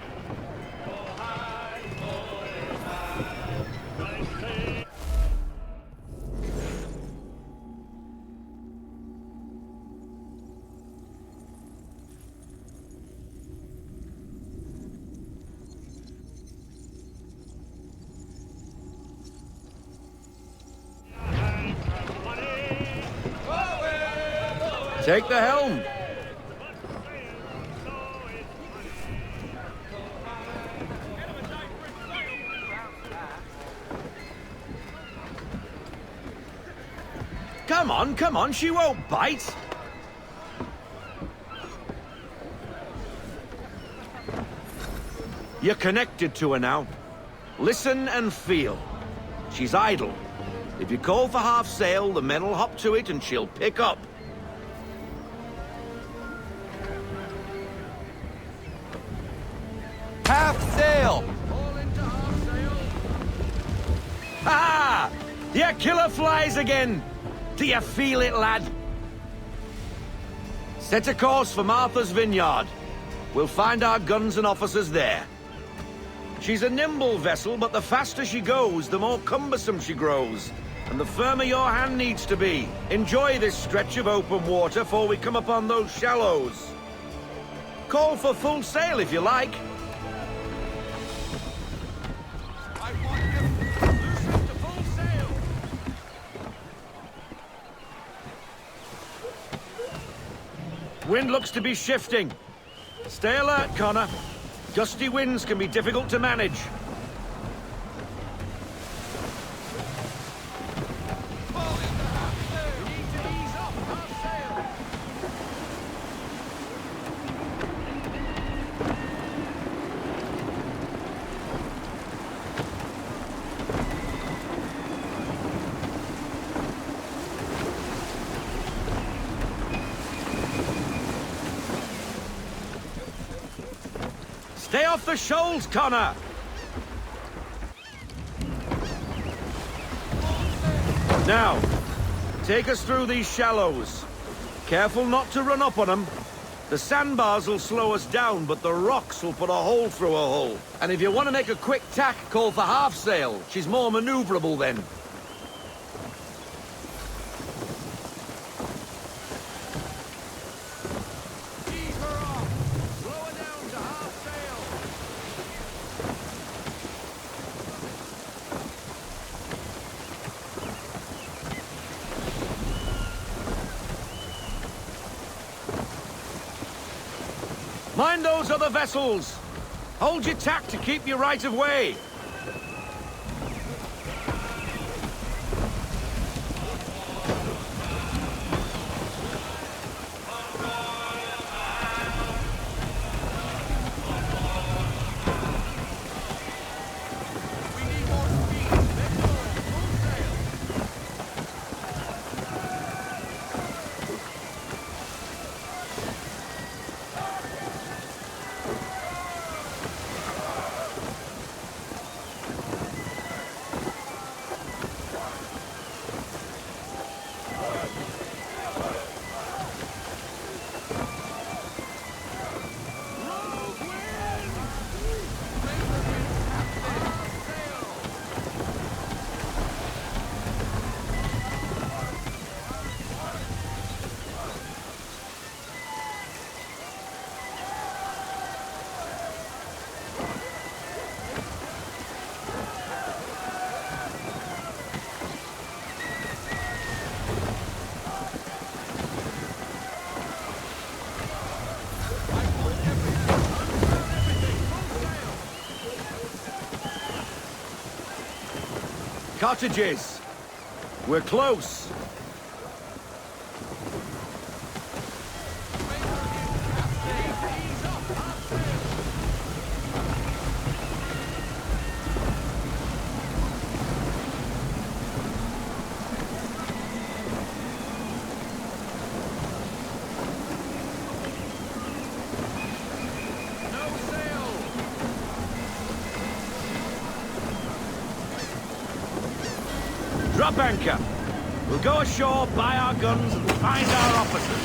Take the helm. Come on, she won't bite. You're connected to her now. Listen and feel. She's idle. If you call for half sail, the men will hop to it and she'll pick up. Half sail! Ha! Your killer flies again! Do you feel it, lad? Set a course for Martha's Vineyard. We'll find our guns and officers there. She's a nimble vessel, but the faster she goes, the more cumbersome she grows. And the firmer your hand needs to be. Enjoy this stretch of open water before we come upon those shallows. Call for full sail if you like. Wind looks to be shifting. Stay alert, Connor. Gusty winds can be difficult to manage. Stay off the shoals, Connor! Now, take us through these shallows. Careful not to run up on them. The sandbars will slow us down, but the rocks will put a hole through a hull. And if you want to make a quick tack, call for half sail. She's more maneuverable then. Mind those other vessels! Hold your tack to keep your right of way! Cottages! We're close! Drop anchor. We'll go ashore, buy our guns, and find our officers.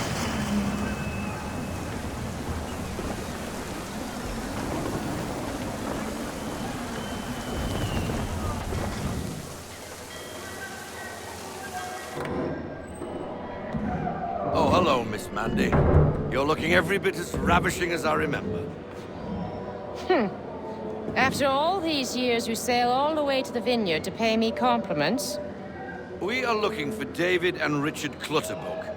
Oh, hello, Miss Mandy. You're looking every bit as ravishing as I remember. After all these years, you sail all the way to the vineyard to pay me compliments? We are looking for David and Richard Clutterbuck.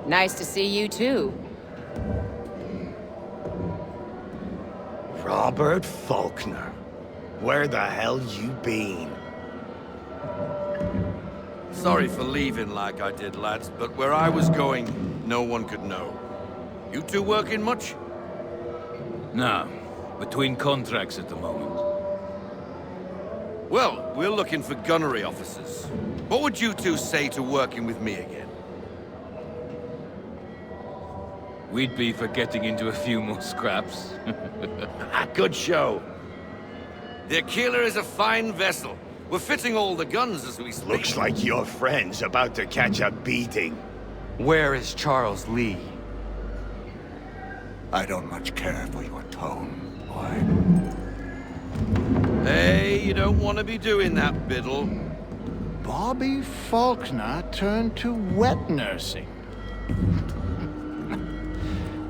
Nice to see you, too. Robert Faulkner. Where the hell you been? Sorry for leaving like I did, lads, but where I was going, no one could know. You two working much? No. Between contracts at the moment. Well, we're looking for gunnery officers. What would you two say to working with me again? We'd be for getting into a few more scraps. Good show. The Aquila is a fine vessel. We're fitting all the guns as we speak. Looks like your friend's about to catch a beating. Where is Charles Lee? I don't much care for your tone, boy. Hey, you don't want to be doing that, Biddle. Bobby Faulkner turned to wet nursing.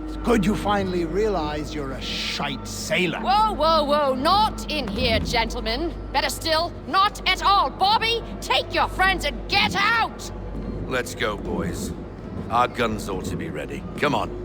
It's good you finally realize you're a shite sailor. Whoa, whoa, whoa, not in here, gentlemen. Better still, not at all. Bobby, take your friends and get out! Let's go, boys. Our guns ought to be ready. Come on.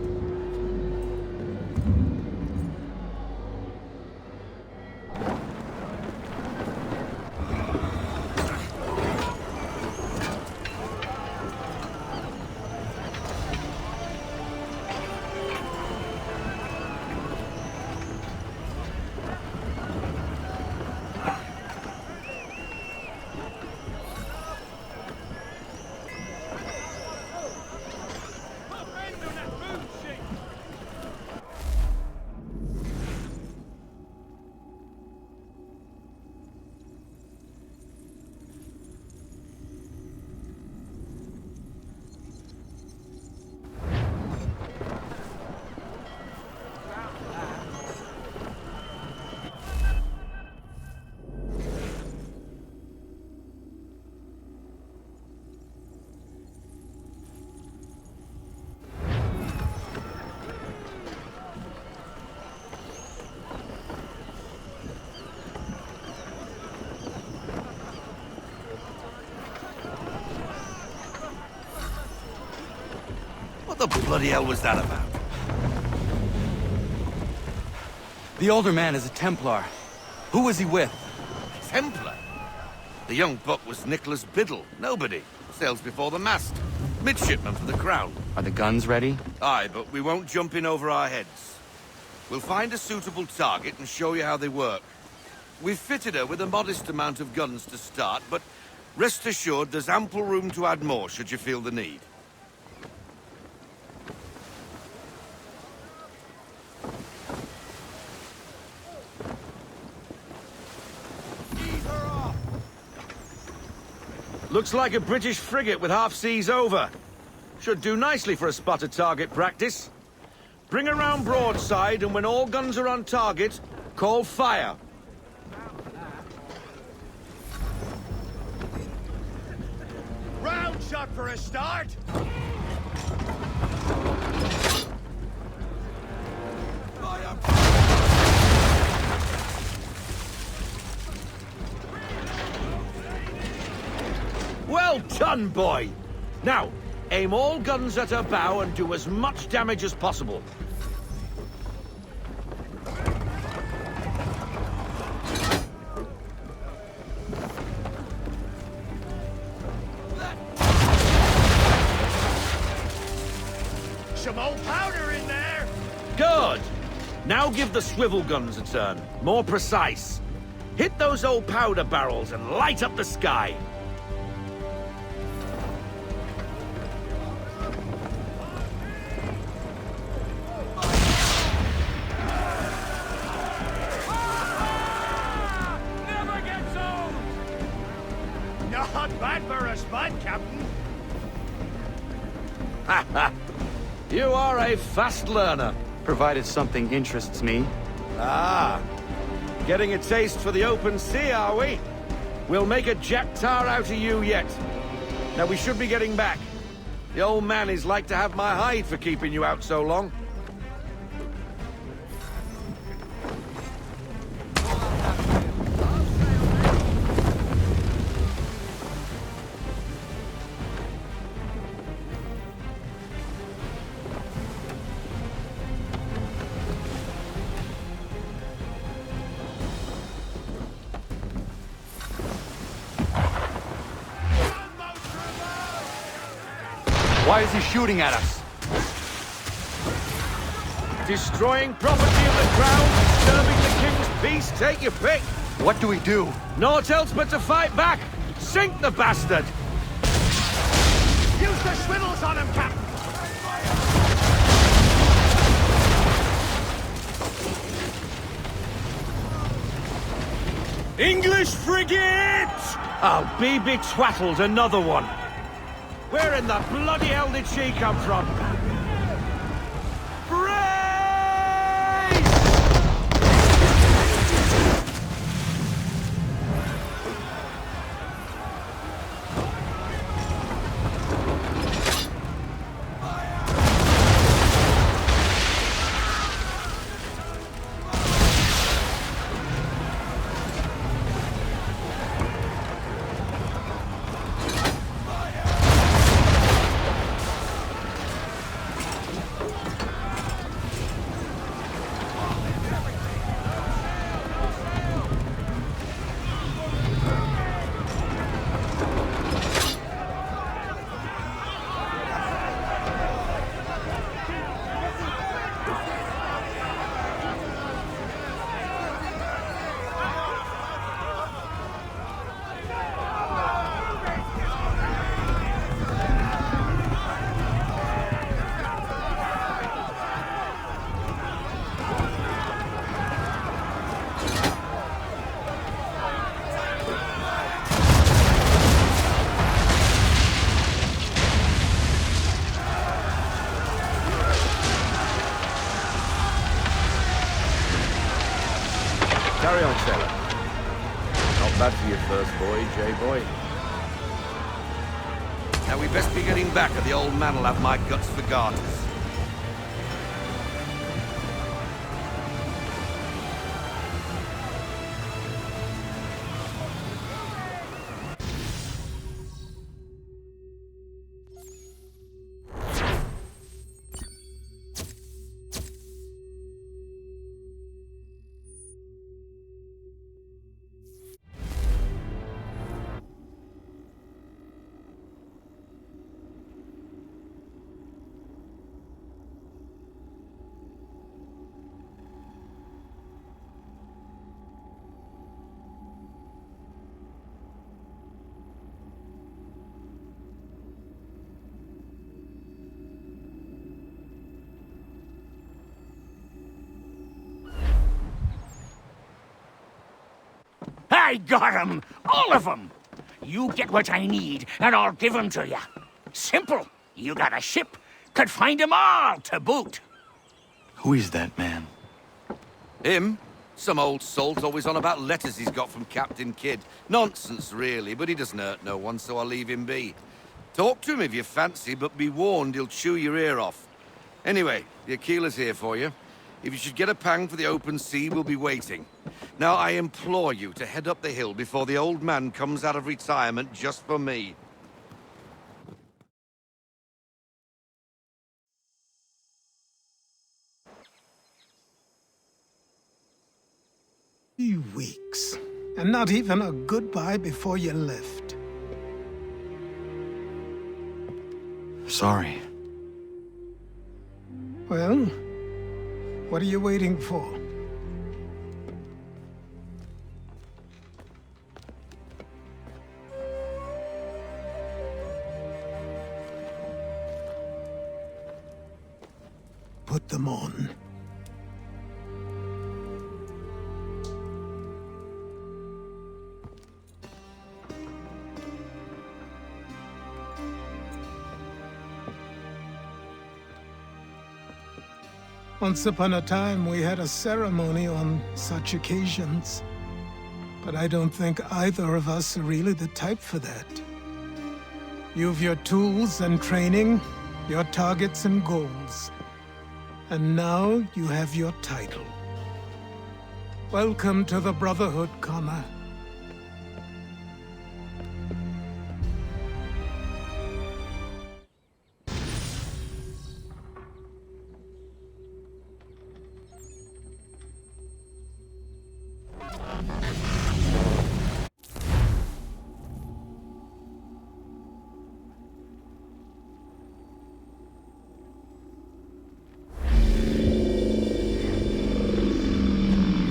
What the bloody hell was that about? The older man is a Templar. Who was he with? Templar? The young buck was Nicholas Biddle. Nobody. Sails before the mast. Midshipman for the Crown. Are the guns ready? Aye, but we won't jump in over our heads. We'll find a suitable target and show you how they work. We've fitted her with a modest amount of guns to start, but rest assured there's ample room to add more should you feel the need. Looks like a British frigate with half seas over. Should do nicely for a spotted target practice. Bring her round broadside, and when all guns are on target, call fire. Round shot for a start! Well done, boy! Now, aim all guns at her bow and do as much damage as possible. some old powder in there! Good! Now give the swivel guns a turn. More precise. Hit those old powder barrels and light up the sky. Never gets old! Not bad for a spud, Captain. Ha ha! You are a fast learner. Provided something interests me. Ah, getting a taste for the open sea, are we? We'll make a jack tar out of you yet. Now we should be getting back. The old man is like to have my hide for keeping you out so long. Why is he shooting at us? Destroying property of the crown, disturbing the king's peace, take your pick. What do we do? Naught else but to fight back. Sink the bastard. Use the swivels on him, Captain! English frigate! I'll be betwattled, another one. Where in the bloody hell did she come from? Carry on, sailor. Not bad for your first voyage, eh, boy? Now we best be getting back, or the old man'll have my guts for garters. I got 'em! All of 'em! You get what I need, and I'll give 'em to you. Simple. You got a ship, could find 'em all to boot. Who is that man? Him? Some old salt always on about letters he's got from Captain Kidd. Nonsense, really, but he doesn't hurt no one, so I'll leave him be. Talk to him if you fancy, but be warned he'll chew your ear off. Anyway, the Aquila's here for you. If you should get a pang for the open sea, we'll be waiting. Now, I implore you to head up the hill before the old man comes out of retirement just for me. 3 weeks, and not even a goodbye before you left. Well, what are you waiting for? Put them on. Once upon a time, we had a ceremony on such occasions. But I don't think either of us are really the type for that. You've your tools and training, your targets and goals. And now you have your title. Welcome to the Brotherhood, Connor.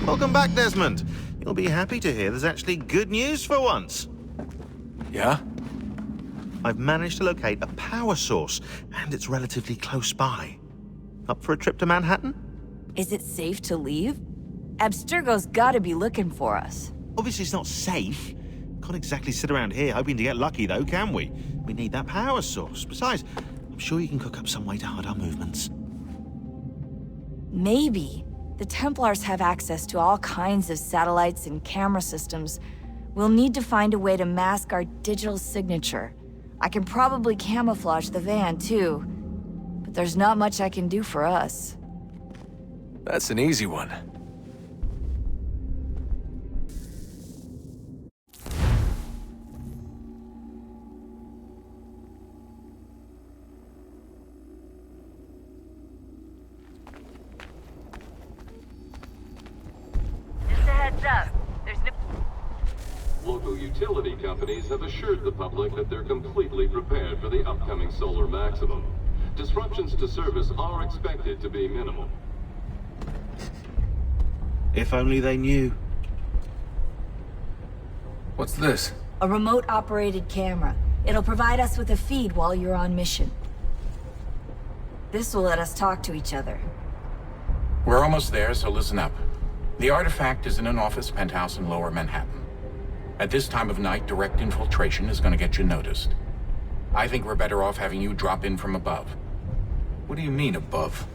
Welcome back, Desmond. You'll be happy to hear there's actually good news for once. Yeah? I've managed to locate a power source, and it's relatively close by. Up for a trip to Manhattan? Is it safe to leave? Abstergo's gotta be looking for us. Obviously it's not safe. Can't exactly sit around here hoping to get lucky, though, can we? We need that power source. Besides, I'm sure you can cook up some way to hide our movements. Maybe. The Templars have access to all kinds of satellites and camera systems. We'll need to find a way to mask our digital signature. I can probably camouflage the van, too. But there's not much I can do for us. That's an easy one. Up. There's no... Local utility companies have assured the public that they're completely prepared for the upcoming solar maximum. Disruptions to service are expected to be minimal. If only they knew. What's this? A remote-operated camera. It'll provide us with a feed while you're on mission. This will let us talk to each other. We're almost there, so listen up. The artifact is in an office penthouse in Lower Manhattan. At this time of night, direct infiltration is going to get you noticed. I think we're better off having you drop in from above. What do you mean, above?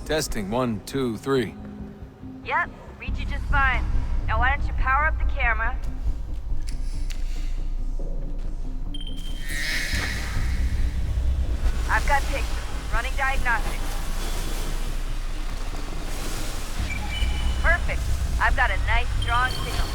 Testing, 1, 2, 3. Yep, read you just fine. Now why don't you power up the camera? I've got pictures. Running diagnostics. Perfect. I've got a nice, strong signal.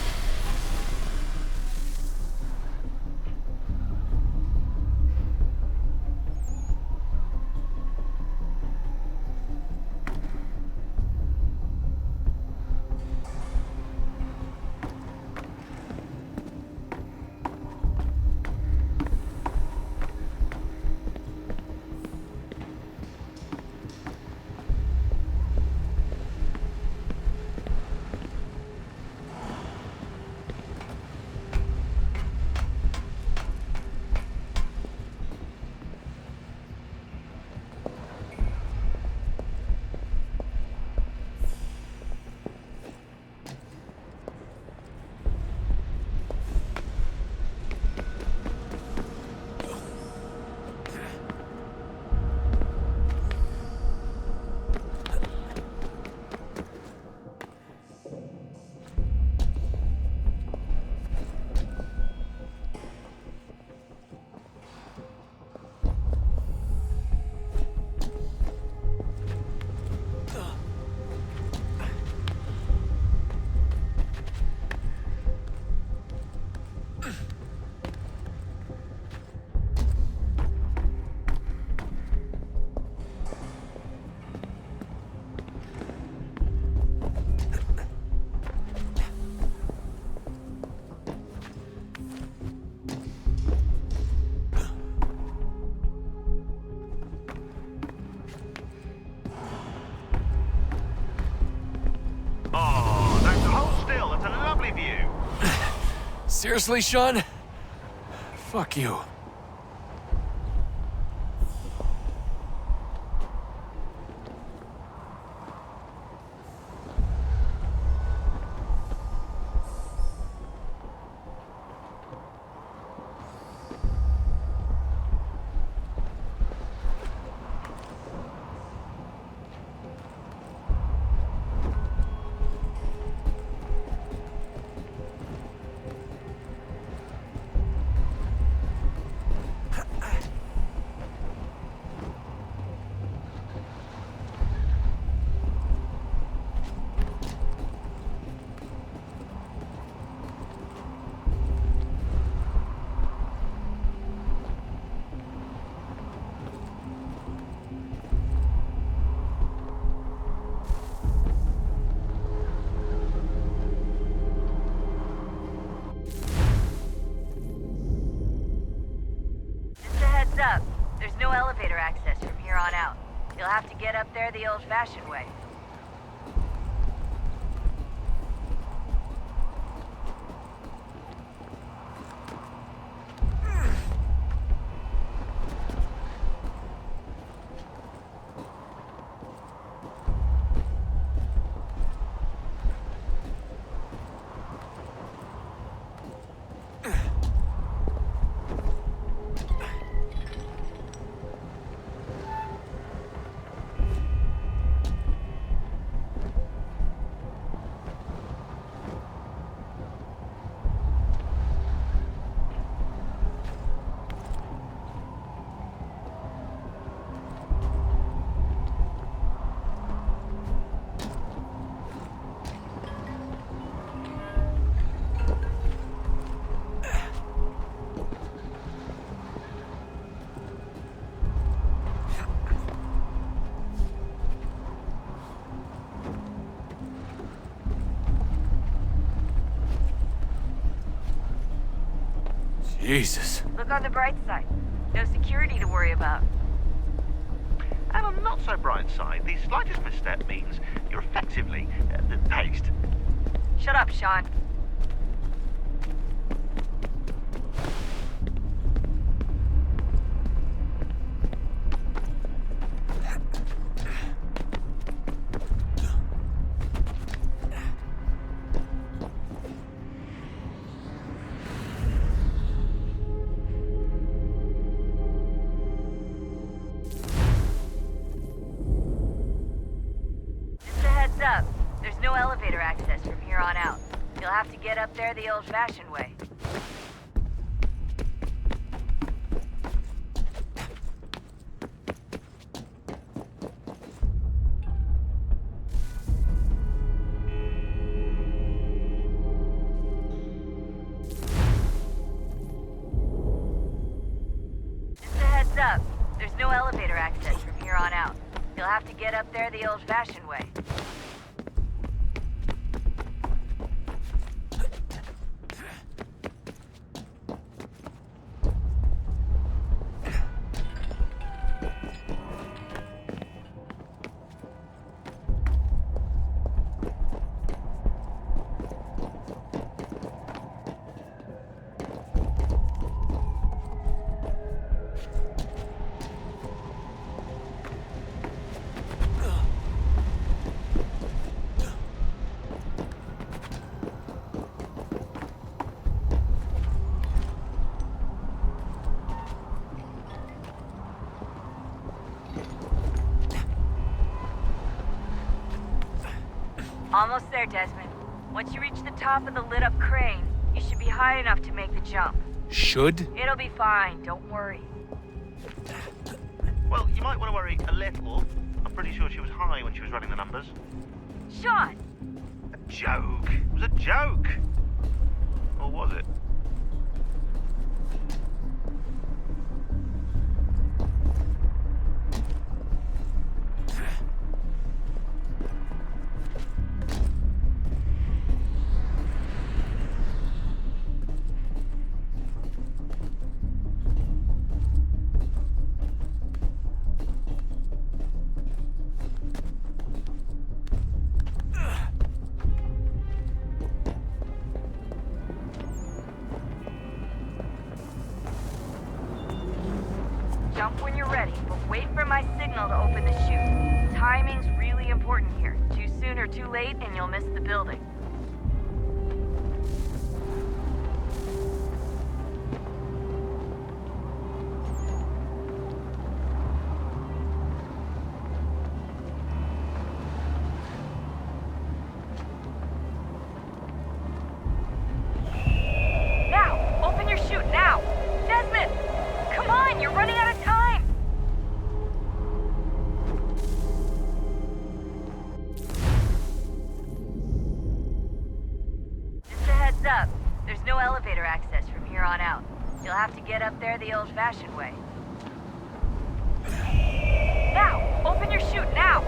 Seriously, Sean? Fuck you. Up. There's no elevator access from here on out. You'll have to get up there the old-fashioned way. Jesus. Look on the bright side. No security to worry about. And on the not so bright side, the slightest misstep means you're effectively paced. Shut up, Sean. Up. There's no elevator access from here on out. You'll have to get up there the old-fashioned way. Just a heads up. There's no elevator access from here on out. You'll have to get up there the old-fashioned way. Almost there, Desmond. Once you reach the top of the lit-up crane, you should be high enough to make the jump. Should? It'll be fine, don't worry. Well, you might want to worry a little. I'm pretty sure she was high when she was running the numbers. Sean! A joke. It was a joke. Or was it? Jump when you're ready, but wait for my signal to open the chute. Timing's really important here. Too soon or too late, and you'll miss the building. Now! Open your chute, now! Desmond! Come on, you're running out of time! Just a heads up, there's no elevator access from here on out. You'll have to get up there the old-fashioned way. Now! Open your chute, now!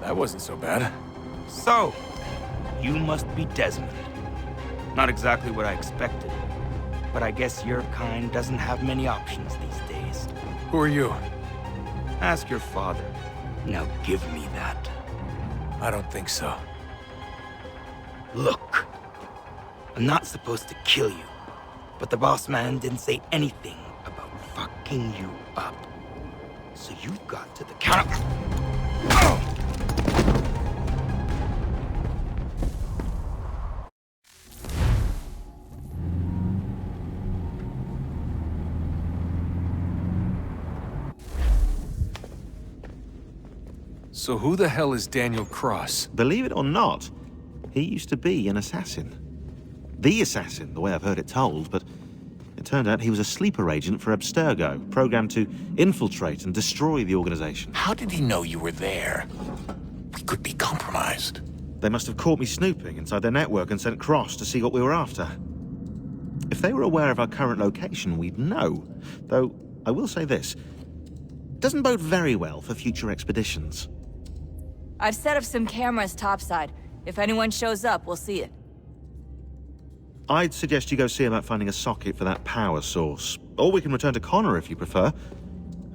That wasn't so bad. So, you must be Desmond. Not exactly what I expected, but I guess your kind doesn't have many options these days. Who are you? Ask your father. Now give me that. I don't think so. Look, I'm not supposed to kill you, but the boss man didn't say anything about fucking you up. So you've got to the counter. Oh! So who the hell is Daniel Cross? Believe it or not, he used to be an assassin. The assassin, the way I've heard it told, but it turned out he was a sleeper agent for Abstergo, programmed to infiltrate and destroy the organization. How did he know you were there? We could be compromised. They must have caught me snooping inside their network and sent Cross to see what we were after. If they were aware of our current location, we'd know. Though, I will say this. It doesn't bode very well for future expeditions. I've set up some cameras topside. If anyone shows up, we'll see it. I'd suggest you go see about finding a socket for that power source. Or we can return to Connor if you prefer.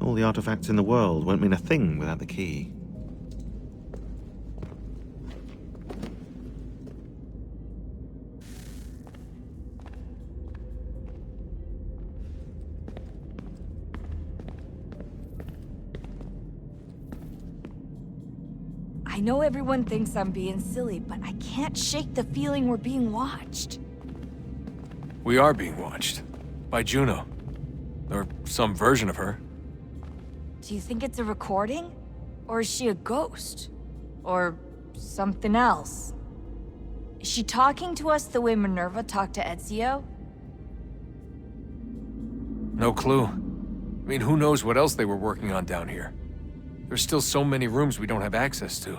All the artifacts in the world won't mean a thing without the key. I know everyone thinks I'm being silly, but I can't shake the feeling we're being watched. We are being watched. By Juno. Or some version of her. Do you think it's a recording? Or is she a ghost? Or something else? Is she talking to us the way Minerva talked to Ezio? No clue. I mean, who knows what else they were working on down here? There's still so many rooms we don't have access to.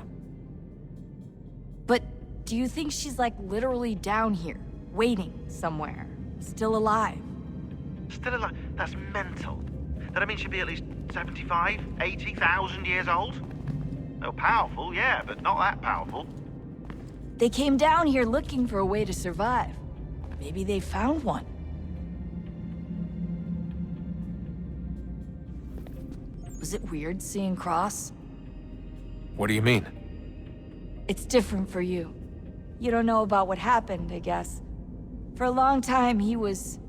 But do you think she's like literally down here, waiting somewhere, still alive? Still alive? That's mental. That means she'd be at least 75, 80,000 years old? Oh, powerful, yeah, but not that powerful. They came down here looking for a way to survive. Maybe they found one. Was it weird seeing Cross? What do you mean? It's different for you. You don't know about what happened, I guess. For a long time, he was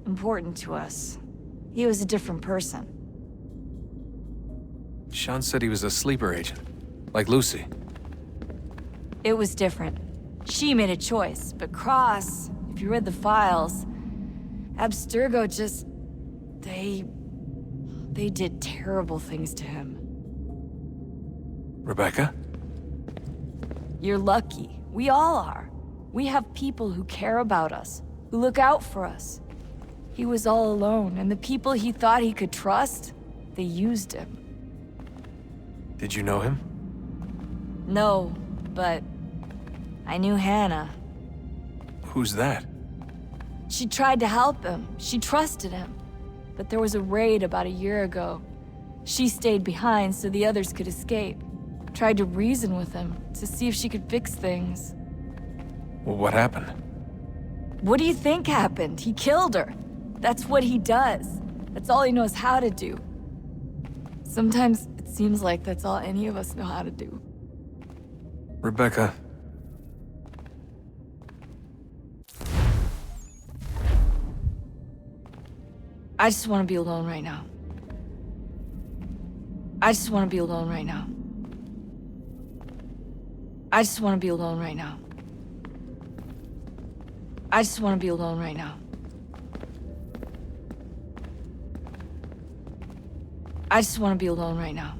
important to us. He was a different person. Sean said he was a sleeper agent. Like Lucy. It was different. She made a choice, but Cross, if you read the files, Abstergo just... They did terrible things to him. Rebecca? You're lucky. We all are. We have people who care about us, who look out for us. He was all alone, and the people he thought he could trust, they used him. Did you know him? No, but I knew Hannah. Who's that? She tried to help him. She trusted him. But there was a raid about a year ago. She stayed behind so the others could escape. Tried to reason with him to see if she could fix things. Well, what happened? What do you think happened? He killed her. That's what he does. That's all he knows how to do. Sometimes it seems like that's all any of us know how to do. Rebecca. I just want to be alone right now. I just want to be alone right now. I just want to be alone right now. I just want to be alone right now. I just want to be alone right now.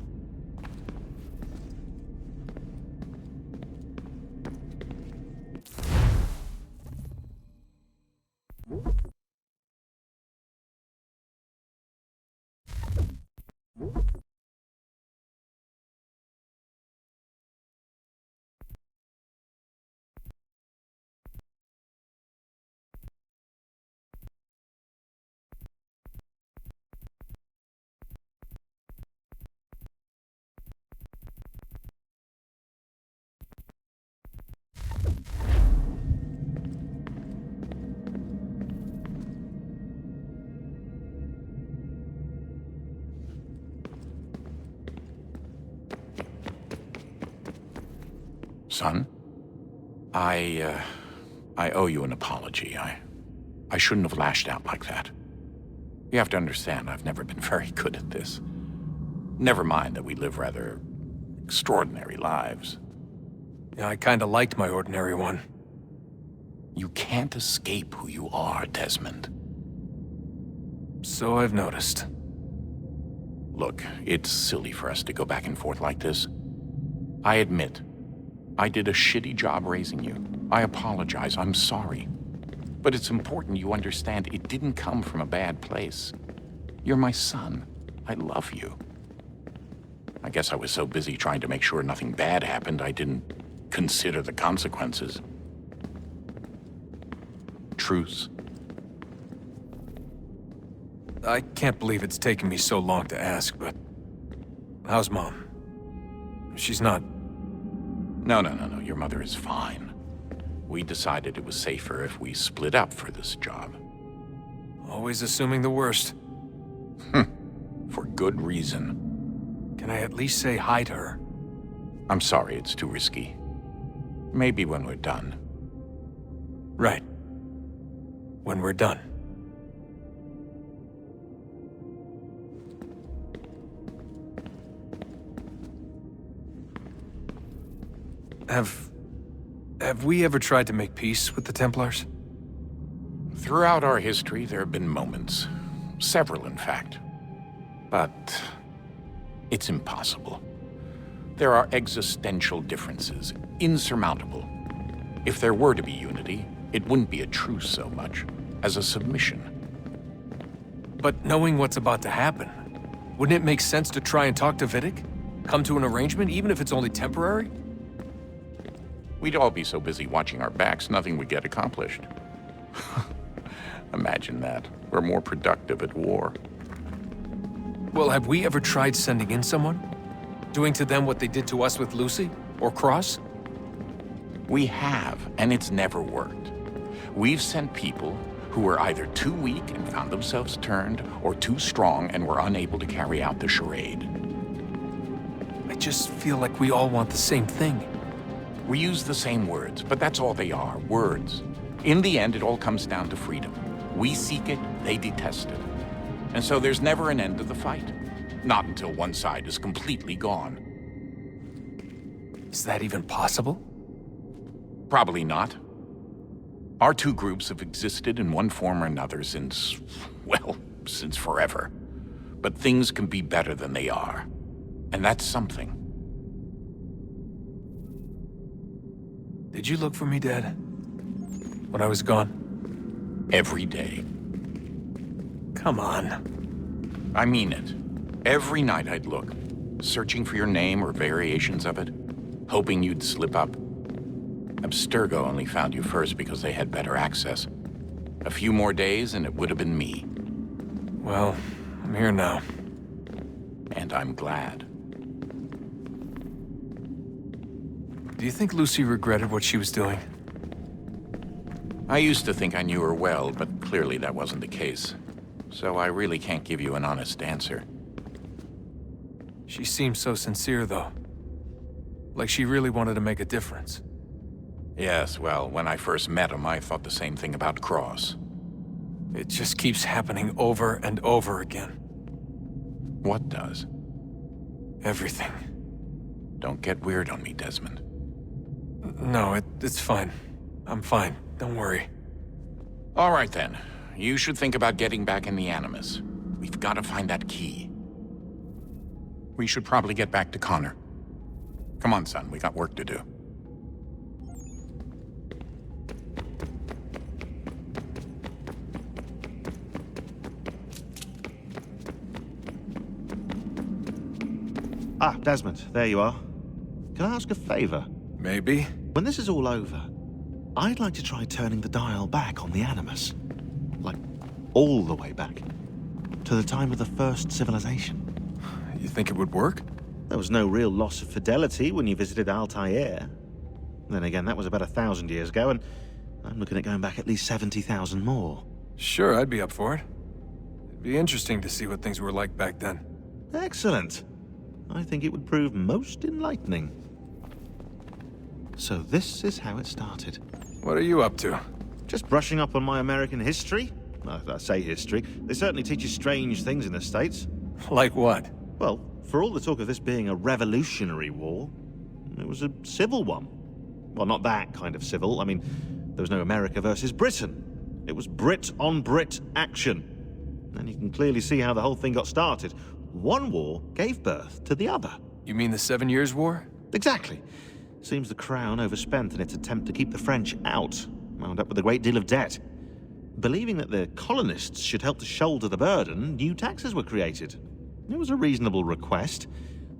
Son, I owe you an apology. I shouldn't have lashed out like that. You have to understand, I've never been very good at this. Never mind that we live rather extraordinary lives. Yeah, I kinda liked my ordinary one. You can't escape who you are, Desmond. So I've noticed. Look, it's silly for us to go back and forth like this. I admit, I did a shitty job raising you. I apologize, I'm sorry. But it's important you understand it didn't come from a bad place. You're my son. I love you. I guess I was so busy trying to make sure nothing bad happened, I didn't consider the consequences. Truce. I can't believe it's taken me so long to ask, but... how's Mom? She's not... No. Your mother is fine. We decided it was safer if we split up for this job. Always assuming the worst. For good reason. Can I at least say hi to her? I'm sorry, it's too risky. Maybe when we're done. Right. When we're done. Have we ever tried to make peace with the Templars? Throughout our history, there have been moments. Several, in fact. But it's impossible. There are existential differences, insurmountable. If there were to be unity, it wouldn't be a truce so much as a submission. But knowing what's about to happen, wouldn't it make sense to try and talk to Vidic? Come to an arrangement, even if it's only temporary? We'd all be so busy watching our backs, nothing would get accomplished. Imagine that. We're more productive at war. Well, have we ever tried sending in someone? Doing to them what they did to us with Lucy? Or Cross? We have, and it's never worked. We've sent people who were either too weak and found themselves turned, or too strong and were unable to carry out the charade. I just feel like we all want the same thing. We use the same words, but that's all they are, words. In the end, it all comes down to freedom. We seek it, they detest it. And so there's never an end to the fight. Not until one side is completely gone. Is that even possible? Probably not. Our two groups have existed in one form or another since, well, since forever. But things can be better than they are. And that's something. Did you look for me, Dad? When I was gone? Every day. Come on. I mean it. Every night I'd look, searching for your name or variations of it, hoping you'd slip up. Abstergo only found you first because they had better access. A few more days and it would have been me. Well, I'm here now. And I'm glad. Do you think Lucy regretted what she was doing? I used to think I knew her well, but clearly that wasn't the case. So I really can't give you an honest answer. She seemed so sincere, though. Like she really wanted to make a difference. Yes, well, when I first met him, I thought the same thing about Cross. It just keeps happening over and over again. What does? Everything. Don't get weird on me, Desmond. No, it's fine. I'm fine. Don't worry. All right, then. You should think about getting back in the Animus. We've got to find that key. We should probably get back to Connor. Come on, son. We got work to do. Ah, Desmond, there you are. Can I ask a favor? Maybe. When this is all over, I'd like to try turning the dial back on the Animus. Like, all the way back. To the time of the first civilization. You think it would work? There was no real loss of fidelity when you visited Altair. Then again, that was about 1,000 years ago, and I'm looking at going back at least 70,000 more. Sure, I'd be up for it. It'd be interesting to see what things were like back then. Excellent. I think it would prove most enlightening. So this is how it started. What are you up to? Just brushing up on my American history. Well, I say history. They certainly teach you strange things in the States. Like what? Well, for all the talk of this being a revolutionary war, it was a civil one. Well, not that kind of civil. I mean, there was no America versus Britain. It was Brit on Brit action. And you can clearly see how the whole thing got started. One war gave birth to the other. You mean the 7 Years' War? Exactly. Seems the Crown overspent in its attempt to keep the French out, wound up with a great deal of debt. Believing that the colonists should help to shoulder the burden, new taxes were created. It was a reasonable request,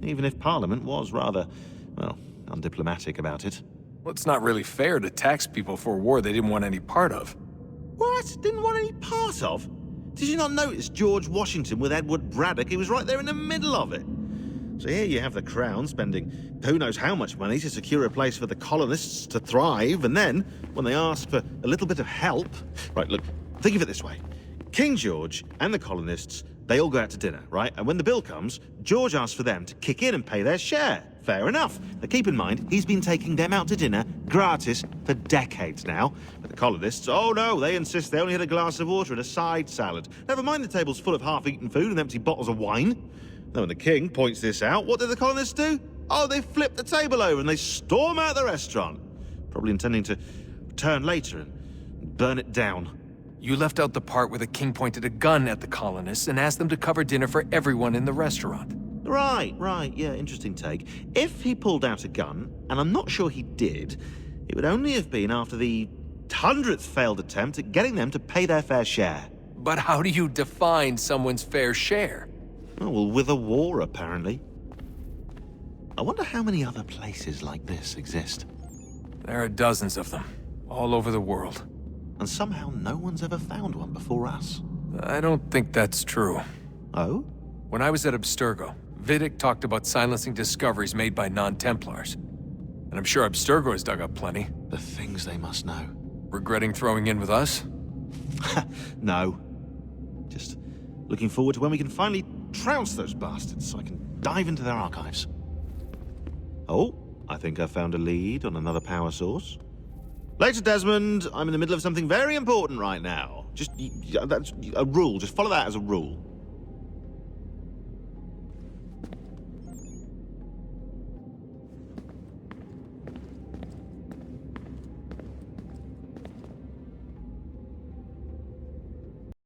even if Parliament was rather, well, undiplomatic about it. Well, it's not really fair to tax people for a war they didn't want any part of. What? Didn't want any part of? Did you not notice George Washington with Edward Braddock? He was right there in the middle of it. So here you have the Crown spending who knows how much money to secure a place for the colonists to thrive, and then, when they ask for a little bit of help... Right, look, think of it this way. King George and the colonists, they all go out to dinner, right? And when the bill comes, George asks for them to kick in and pay their share. Fair enough. But keep in mind, he's been taking them out to dinner gratis for decades now. But the colonists, oh no, they insist they only had a glass of water and a side salad. Never mind the table's full of half-eaten food and empty bottles of wine. Then when the king points this out, what do the colonists do? Oh, they flip the table over and they storm out the restaurant. Probably intending to return later and burn it down. You left out the part where the king pointed a gun at the colonists and asked them to cover dinner for everyone in the restaurant. Right, yeah, interesting take. If he pulled out a gun, and I'm not sure he did, it would only have been after the 100th failed attempt at getting them to pay their fair share. But how do you define someone's fair share? Oh, well, with a war, apparently. I wonder how many other places like this exist. There are dozens of them, all over the world. And somehow no one's ever found one before us. I don't think that's true. Oh? When I was at Abstergo, Vidic talked about silencing discoveries made by non-Templars. And I'm sure Abstergo has dug up plenty. The things they must know. Regretting throwing in with us? No. Just looking forward to when we can finally trounce those bastards so I can dive into their archives. Oh, I think I found a lead on another power source. Later, Desmond. I'm in the middle of something very important right now. That's a rule. Just follow that as a rule.